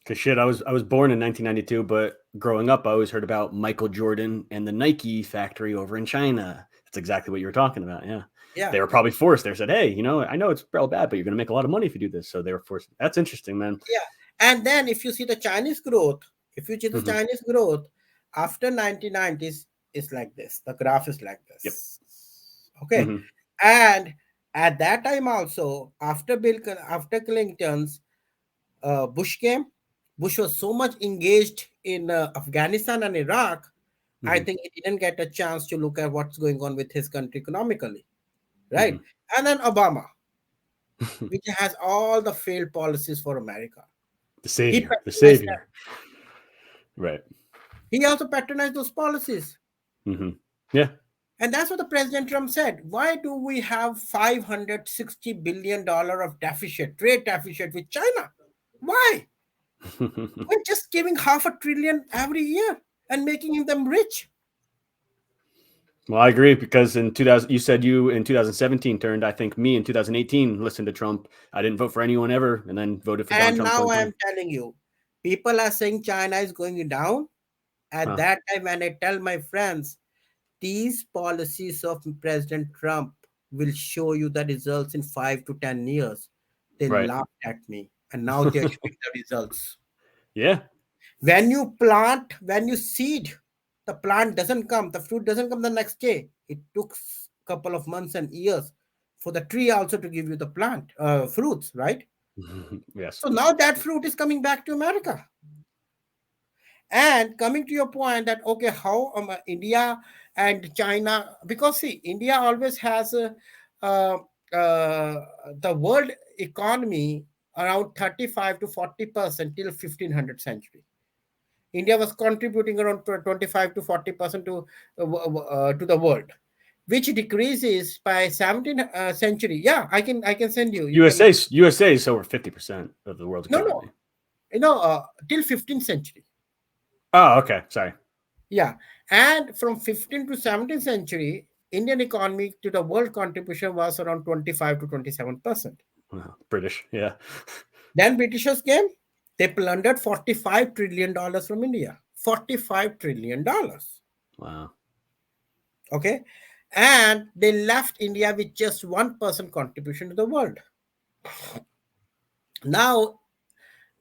Speaker 1: Cause shit, I was born in 1992, but growing up, I always heard about Michael Jordan and the Nike factory over in China. That's exactly what you were talking about. Yeah.
Speaker 2: Yeah,
Speaker 1: They were probably forced. They said, "Hey, I know it's real bad, but you're going to make a lot of money if you do this." So they were forced. That's interesting, man.
Speaker 2: yeah. And then if you see the Chinese growth, if you see the
Speaker 1: Hmm.
Speaker 2: Chinese growth after 1990s, it's like this. The graph is like
Speaker 1: Yep.
Speaker 2: this. Okay.
Speaker 1: Hmm.
Speaker 2: And at that time also, after Clinton's Bush came, Bush was so much engaged in Afghanistan and Iraq. I
Speaker 1: Hmm.
Speaker 2: think he didn't get a chance to look at what's going on with his country economically, right?
Speaker 1: Hmm.
Speaker 2: And then Obama, which has all the failed policies for America.
Speaker 1: The
Speaker 2: He
Speaker 1: savior, the
Speaker 2: patronized them.
Speaker 1: savior. Right.
Speaker 2: He also patronized those policies.
Speaker 1: Hmm. Yeah.
Speaker 2: And that's what the President Trump said. Why do we have $560 billion of deficit, trade deficit with China? Why? We're just giving half a trillion every year and making them rich.
Speaker 1: Well, I agree because in 2000, you said you in 2017 turned. I think me in 2018 listened to Trump. I didn't vote for anyone ever, and then voted for Donald
Speaker 2: And
Speaker 1: Trump
Speaker 2: now I
Speaker 1: 2020.
Speaker 2: am telling you, people are saying China is going down. At
Speaker 1: Huh.
Speaker 2: that time, when I tell my friends, these policies of President Trump will show you the results in 5 to 10 years, they
Speaker 1: Right.
Speaker 2: laughed at me. And now they're showing the results.
Speaker 1: Yeah.
Speaker 2: When you plant, when you seed, the plant doesn't come, the fruit doesn't come the next day. It took couple of months and years for the tree also to give you the plant fruits, right?
Speaker 1: Yes.
Speaker 2: So now that fruit is coming back to America. And coming to your point that okay, how India and China, because see, India always has uh, the world economy around 35 to 40% till 1500th century. India was contributing around 25 to 40% to the world, which decreases by 17th century. Yeah, I can send you. You can
Speaker 1: USA is over 50% of the world's
Speaker 2: no no
Speaker 1: economy.
Speaker 2: till 15th century.
Speaker 1: Oh, okay. Sorry.
Speaker 2: Yeah, and from 15th to 17th century, Indian economy to the world contribution was around 25 to 27%.
Speaker 1: Wow, British. Yeah.
Speaker 2: Then Britishers came, they plundered $45 trillion from India. $45 trillion.
Speaker 1: Wow.
Speaker 2: Okay. And they left India with just 1% contribution to the world. Now,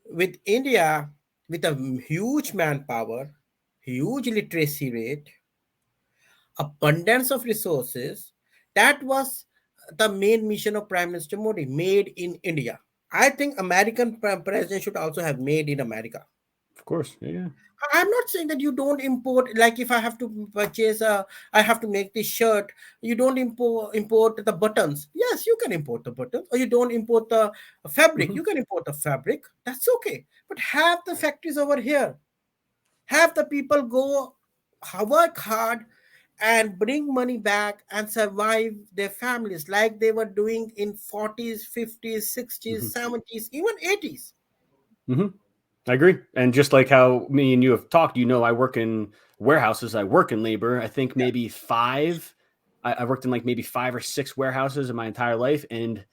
Speaker 2: with India, with a huge manpower, huge literacy rate, abundance of resources, that was the main mission of Prime Minister Modi, made in India. I think American president should also have made in America.
Speaker 1: Of course. Yeah.
Speaker 2: I'm not saying that you don't import. Like if I have to purchase I have to make this shirt. You don't import the buttons. Yes, you can import the buttons, or you don't import the fabric.
Speaker 1: Hmm.
Speaker 2: You can import the fabric. That's okay. But have the factories over here. Have the people go work hard and bring money back and survive their families like they were doing in 40s, 50s, 60s,
Speaker 1: Hmm.
Speaker 2: 70s, even 80s.
Speaker 1: Hmm. I agree. And just like how me and you have talked, I work in warehouses, I work in labor. I think maybe five. I worked in like maybe 5 or 6 warehouses in my entire life. And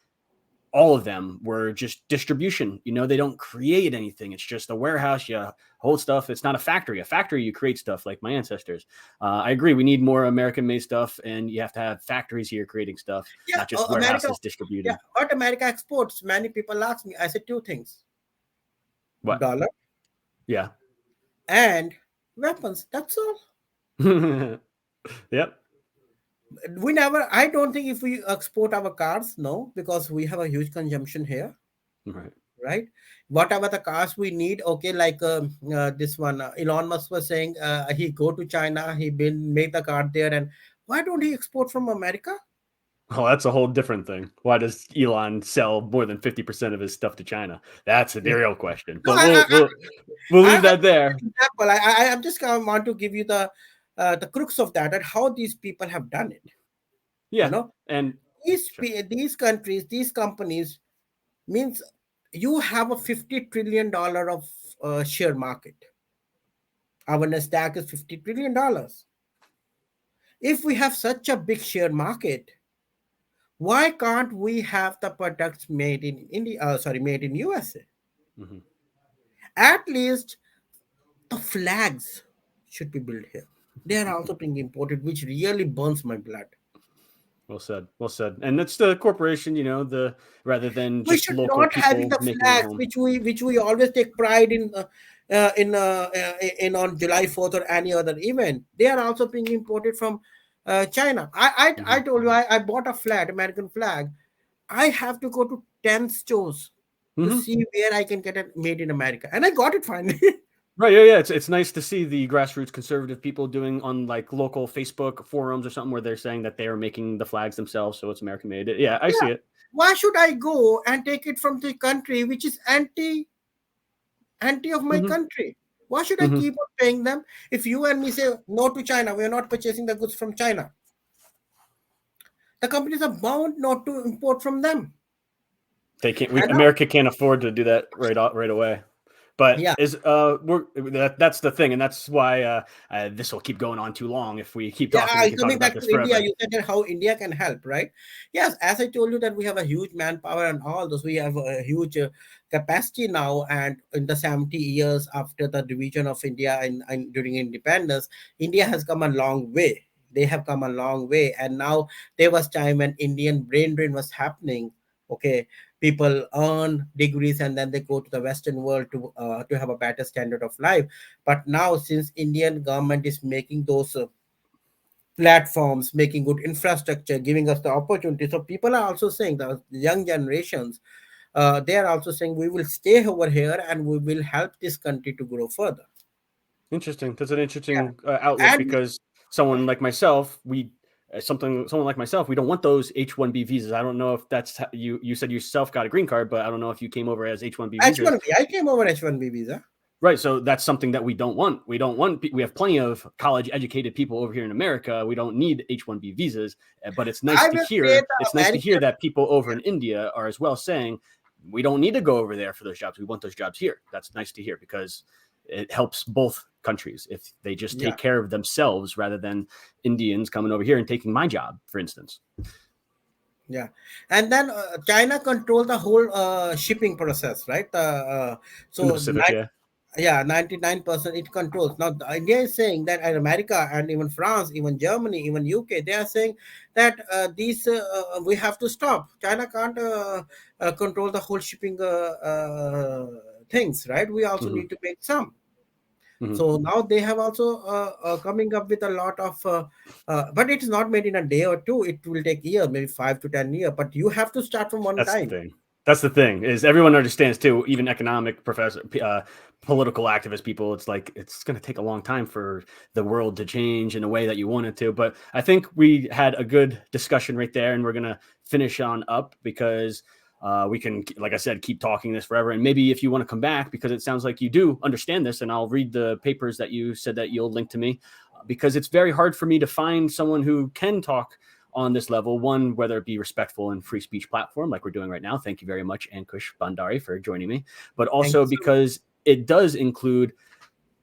Speaker 1: all of them were just distribution. They don't create anything. It's just a warehouse. You hold stuff. It's not a factory. A factory, you create stuff like my ancestors. I agree. We need more American made stuff, and you have to have factories here creating stuff,
Speaker 2: Yeah,
Speaker 1: not just
Speaker 2: America.
Speaker 1: warehouses
Speaker 2: Yeah,
Speaker 1: distributing.
Speaker 2: what America exports? Many people ask me. I said two things:
Speaker 1: What?
Speaker 2: dollar
Speaker 1: Yeah.
Speaker 2: and weapons. That's all.
Speaker 1: Yep.
Speaker 2: We never. I don't think if we export our cars, no, because we have a huge consumption here,
Speaker 1: Right.
Speaker 2: right? Whatever the cars we need, okay. Like this one, Elon Musk was saying, he go to China, he build make the car there, and why don't he export from America?
Speaker 1: Well, that's a whole different thing. Why does Elon sell more than 50% of his stuff to China? That's the
Speaker 2: Yeah.
Speaker 1: real question.
Speaker 2: No,
Speaker 1: But we'll leave
Speaker 2: I
Speaker 1: that there.
Speaker 2: example. I'm just gonna want to give you the crux of that and how these people have done it. You
Speaker 1: Yeah.
Speaker 2: know,
Speaker 1: And sure.
Speaker 2: these countries, these companies means you have a $50 trillion of share market. Our Nasdaq is $50 trillion. If we have such a big share market, why can't we have the products made in India? Sorry, made in USA?
Speaker 1: Hmm.
Speaker 2: At least the flags should be built here. They are also being imported, which really burns my blood.
Speaker 1: Well said. Well said. And that's the corporation, the rather than
Speaker 2: We
Speaker 1: just
Speaker 2: should
Speaker 1: local
Speaker 2: not having
Speaker 1: people
Speaker 2: the
Speaker 1: making it at
Speaker 2: flags
Speaker 1: home.
Speaker 2: which we always take pride in on July 4th or any other event. They are also being imported from China. I
Speaker 1: Hmm.
Speaker 2: told you I bought a flag, American flag. I have to go to 10 stores to
Speaker 1: Hmm.
Speaker 2: see where I can get it made in America, and I got it finally.
Speaker 1: Right. Yeah. Yeah. It's nice to see the grassroots conservative people doing on like local Facebook forums or something where they're saying that they are making the flags themselves, so it's American made. Yeah, I
Speaker 2: Yeah.
Speaker 1: see it.
Speaker 2: Why should I go and take it from the country which is anti of my
Speaker 1: Hmm.
Speaker 2: country? Why should I
Speaker 1: Hmm.
Speaker 2: keep on paying them? If you and me say no to China, we are not purchasing the goods from China. The companies are bound not to import from them.
Speaker 1: They can't.
Speaker 2: And now,
Speaker 1: America can't afford to do that right away. But
Speaker 2: yeah,
Speaker 1: that's the thing, and that's why this will keep going on too long. If we keep
Speaker 2: yeah.
Speaker 1: talking, we can talk
Speaker 2: Coming
Speaker 1: about
Speaker 2: back
Speaker 1: this
Speaker 2: to India,
Speaker 1: forever.
Speaker 2: you said that how India can help, right? Yes, as I told you that we have a huge manpower and all those. We have a huge capacity now, and in the 70 years after the division of India and during independence, India has come a long way. They have come a long way, and now there was time when Indian brain drain was happening. Okay, people earn degrees and then they go to the Western world to have a better standard of life. But now, since Indian government is making those platforms, making good infrastructure, giving us the opportunity. So people are also saying, the young generations, they are also saying we will stay over here and we will help this country to grow further.
Speaker 1: Interesting. That's an
Speaker 2: Yeah,
Speaker 1: interesting outlook
Speaker 2: and
Speaker 1: because someone like myself, someone like myself, we don't want those H-1B visas. I don't know if you said yourself got a green card, but I don't know if you came over as H-1B visas.
Speaker 2: H1B. I came over H1B visa.
Speaker 1: Right. So that's something that we don't want. We don't want, we have plenty of college educated people over here in America. We don't need H-1B visas, but it's nice
Speaker 2: I
Speaker 1: to
Speaker 2: will say
Speaker 1: hear.
Speaker 2: the
Speaker 1: It's nice to hear
Speaker 2: American,
Speaker 1: that people over in India are as well saying, we don't need to go over there for those jobs. We want those jobs here. That's nice to hear because it helps both countries if they just
Speaker 2: yeah,
Speaker 1: take care of themselves rather than Indians coming over here and taking my job, for instance.
Speaker 2: yeah, and then China control the whole shipping process, right?
Speaker 1: In the
Speaker 2: So
Speaker 1: Pacific, yeah.
Speaker 2: yeah, 99% it controls. Now India is saying that, and America and even France, even Germany, even UK, they are saying that these we have to stop. China can't control the whole shipping things, right? We also
Speaker 1: Mm-hmm.
Speaker 2: need to make some.
Speaker 1: Mm-hmm.
Speaker 2: So now they have also coming up with a lot of but it's not made in a day or two. It will take year, maybe 5 to 10 years, but you have to start from one
Speaker 1: That's the
Speaker 2: time.
Speaker 1: thing. That's the thing is everyone understands too, even economic professor, political activist people. It's like it's going to take a long time for the world to change in a way that you want it to. But I think we had a good discussion right there, and we're going to finish on up because we can, like I said, keep talking this forever. And maybe if you want to come back, because it sounds like you do understand this, and I'll read the papers that you said that you'll link to me, because it's very hard for me to find someone who can talk on this level. One, whether it be respectful and free speech platform like we're doing right now. Thank you very much, Ankush Bhandari, for joining me. But
Speaker 2: Thank
Speaker 1: also
Speaker 2: you so much.
Speaker 1: because it does include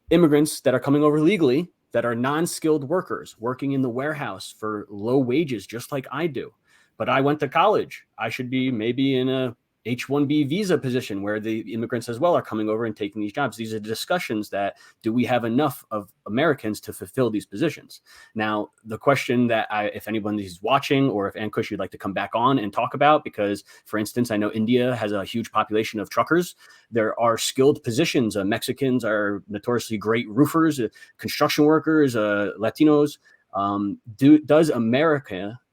Speaker 1: immigrants that are coming over legally that are non-skilled workers working in the warehouse for low wages, just like I do. But I went to college. I should be maybe in a H-1B visa position where the immigrants as well are coming over and taking these jobs. These are discussions that do we have enough of Americans to fulfill these positions? Now, the question that if anyone is watching or if Ankush you'd like to come back on and talk about, because for instance, I know India has a huge population of truckers. There are skilled positions. Mexicans are notoriously great roofers, construction workers, Latinos.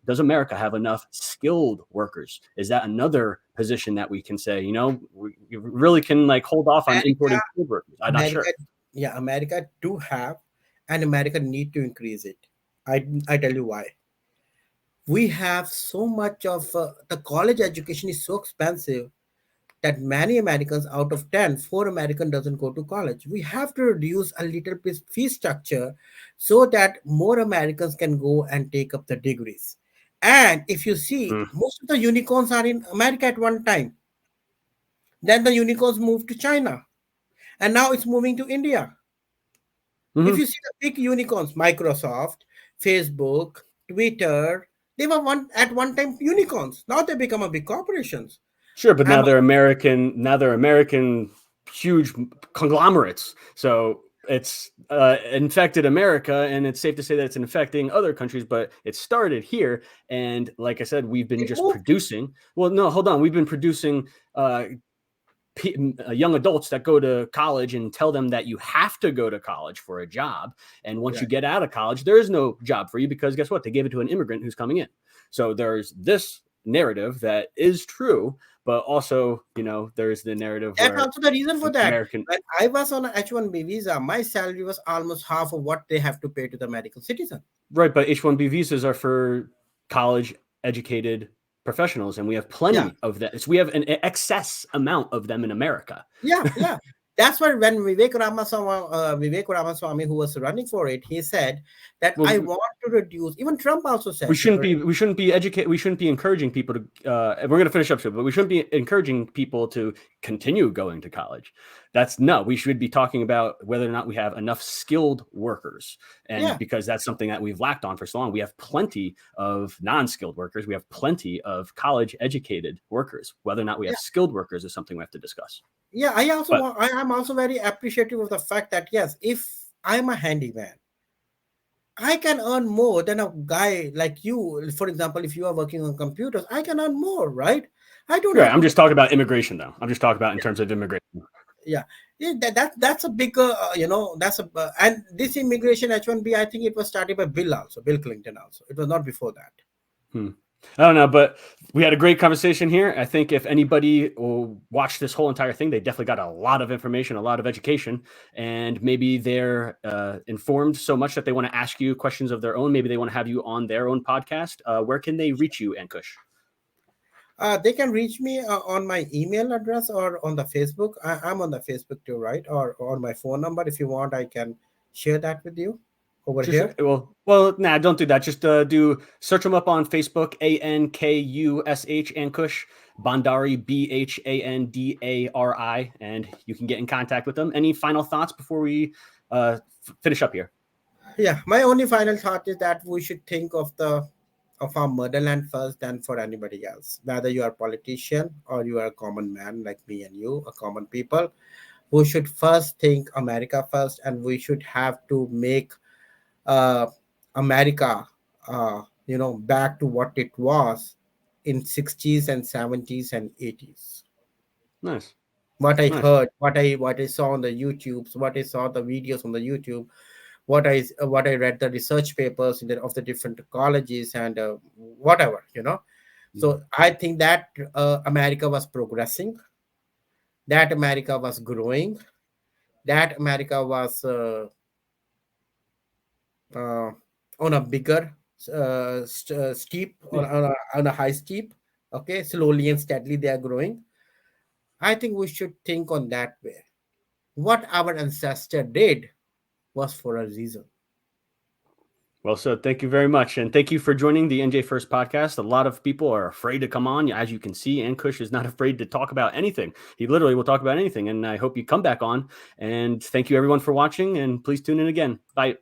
Speaker 1: Does America have enough skilled workers? Is that another position that we can say, we really can like hold off on
Speaker 2: America,
Speaker 1: importing skilled workers? I'm not sure.
Speaker 2: America, yeah, America do have, and America need to increase it. I tell you why. We have so much of the college education is so expensive that many Americans out of 10, 4 American doesn't go to college. We have to reduce a little bit fee structure so that more Americans can go and take up the degrees. And if you see,
Speaker 1: Mm.
Speaker 2: most of the unicorns are in America at one time. Then the unicorns moved to China, and now it's moving to India. If
Speaker 1: Mm-hmm.
Speaker 2: you see the big unicorns, Microsoft, Facebook, Twitter, they were one time unicorns. Now they become a big corporations.
Speaker 1: Sure, but now
Speaker 2: I'm
Speaker 1: they're American. Now they're American, huge conglomerates. So it's infected America, and it's safe to say that it's infecting other countries. But it started here, and like I said, we've been
Speaker 2: it
Speaker 1: just
Speaker 2: moved.
Speaker 1: producing. Well, no, hold on. We've been producing young adults that go to college and tell them that you have to go to college for a job. And once you
Speaker 2: Right.
Speaker 1: get out of college, there is no job for you because guess what? They gave it to an immigrant who's coming in. So there's this narrative that is true, but also, there's the narrative
Speaker 2: That's
Speaker 1: where
Speaker 2: also the reason for that.
Speaker 1: American,
Speaker 2: When I was on a H-1B visa, my salary was almost half of what they have to pay to the American citizen.
Speaker 1: right? But H-1B visas are for college educated professionals, and we have
Speaker 2: Yeah,
Speaker 1: plenty of that. So we have an excess amount of them in America.
Speaker 2: yeah, yeah. That's why when Vivek Ramaswamy, who was running for it, he said that I
Speaker 1: Well,
Speaker 2: want to reduce. Even Trump also
Speaker 1: we
Speaker 2: said,
Speaker 1: shouldn't be we shouldn't be encouraging people to we're going to finish up soon, but we shouldn't be encouraging people to continue going to college. We should be talking about whether or not we have enough skilled workers, and
Speaker 2: yeah,
Speaker 1: because that's something that we've lacked on for so long. We have plenty of non-skilled workers, we have plenty of college educated workers. Whether or not we have
Speaker 2: yeah,
Speaker 1: skilled workers is something we have to discuss.
Speaker 2: yeah. I also
Speaker 1: But
Speaker 2: want. I am also very appreciative of the fact that yes, if I'm a handyman, I can earn more than a guy like you. For example, if you are working on computers, I can earn more, right? I don't
Speaker 1: right,
Speaker 2: have
Speaker 1: I'm
Speaker 2: to.
Speaker 1: just talking about immigration though. I'm just talking about in terms of immigration.
Speaker 2: Yeah, yeah. That's a big, that's a and this immigration H-1B. I think it was started by Bill Clinton also. It was not before that.
Speaker 1: Hmm. I don't know, but we had a great conversation here. I think if anybody will watch this whole entire thing, they definitely got a lot of information, a lot of education, and maybe they're informed so much that they want to ask you questions of their own. Maybe they want to have you on their own podcast. Where can they reach you, Ankush?
Speaker 2: They can reach me on my email address or on the Facebook. I'm on the Facebook too, right? Or my phone number. If you want, I can share that with you over
Speaker 1: Just
Speaker 2: here.
Speaker 1: nah, don't do that. Just do search them up on Facebook, Ankush, Ankush, Bhandari, Bhandari, and you can get in contact with them. Any final thoughts before we finish up here?
Speaker 2: Yeah, my only final thought is that we should think of our motherland first than for anybody else. Whether you are a politician or you are a common man like me and you, a common people, we should first think America first, and we should have to make uh, America, back to what it was in 60s and 70s and 80s.
Speaker 1: Nice,
Speaker 2: What I
Speaker 1: nice.
Speaker 2: heard, what I saw on the YouTubes, what I saw the videos on the YouTube, what I read the research papers of the different colleges and whatever. So I think that America was progressing, that America was growing, that America was uh, on a bigger steep, on a high steep. Okay, slowly and steadily they are growing. I think we should think on that way. What our ancestor did was for a reason.
Speaker 1: Well, so thank you very much. And thank you for joining the NJ First podcast. A lot of people are afraid to come on. As you can see, Ankush is not afraid to talk about anything. He literally will talk about anything. And I hope you come back on. And thank you, everyone, for watching. And please tune in again. Bye.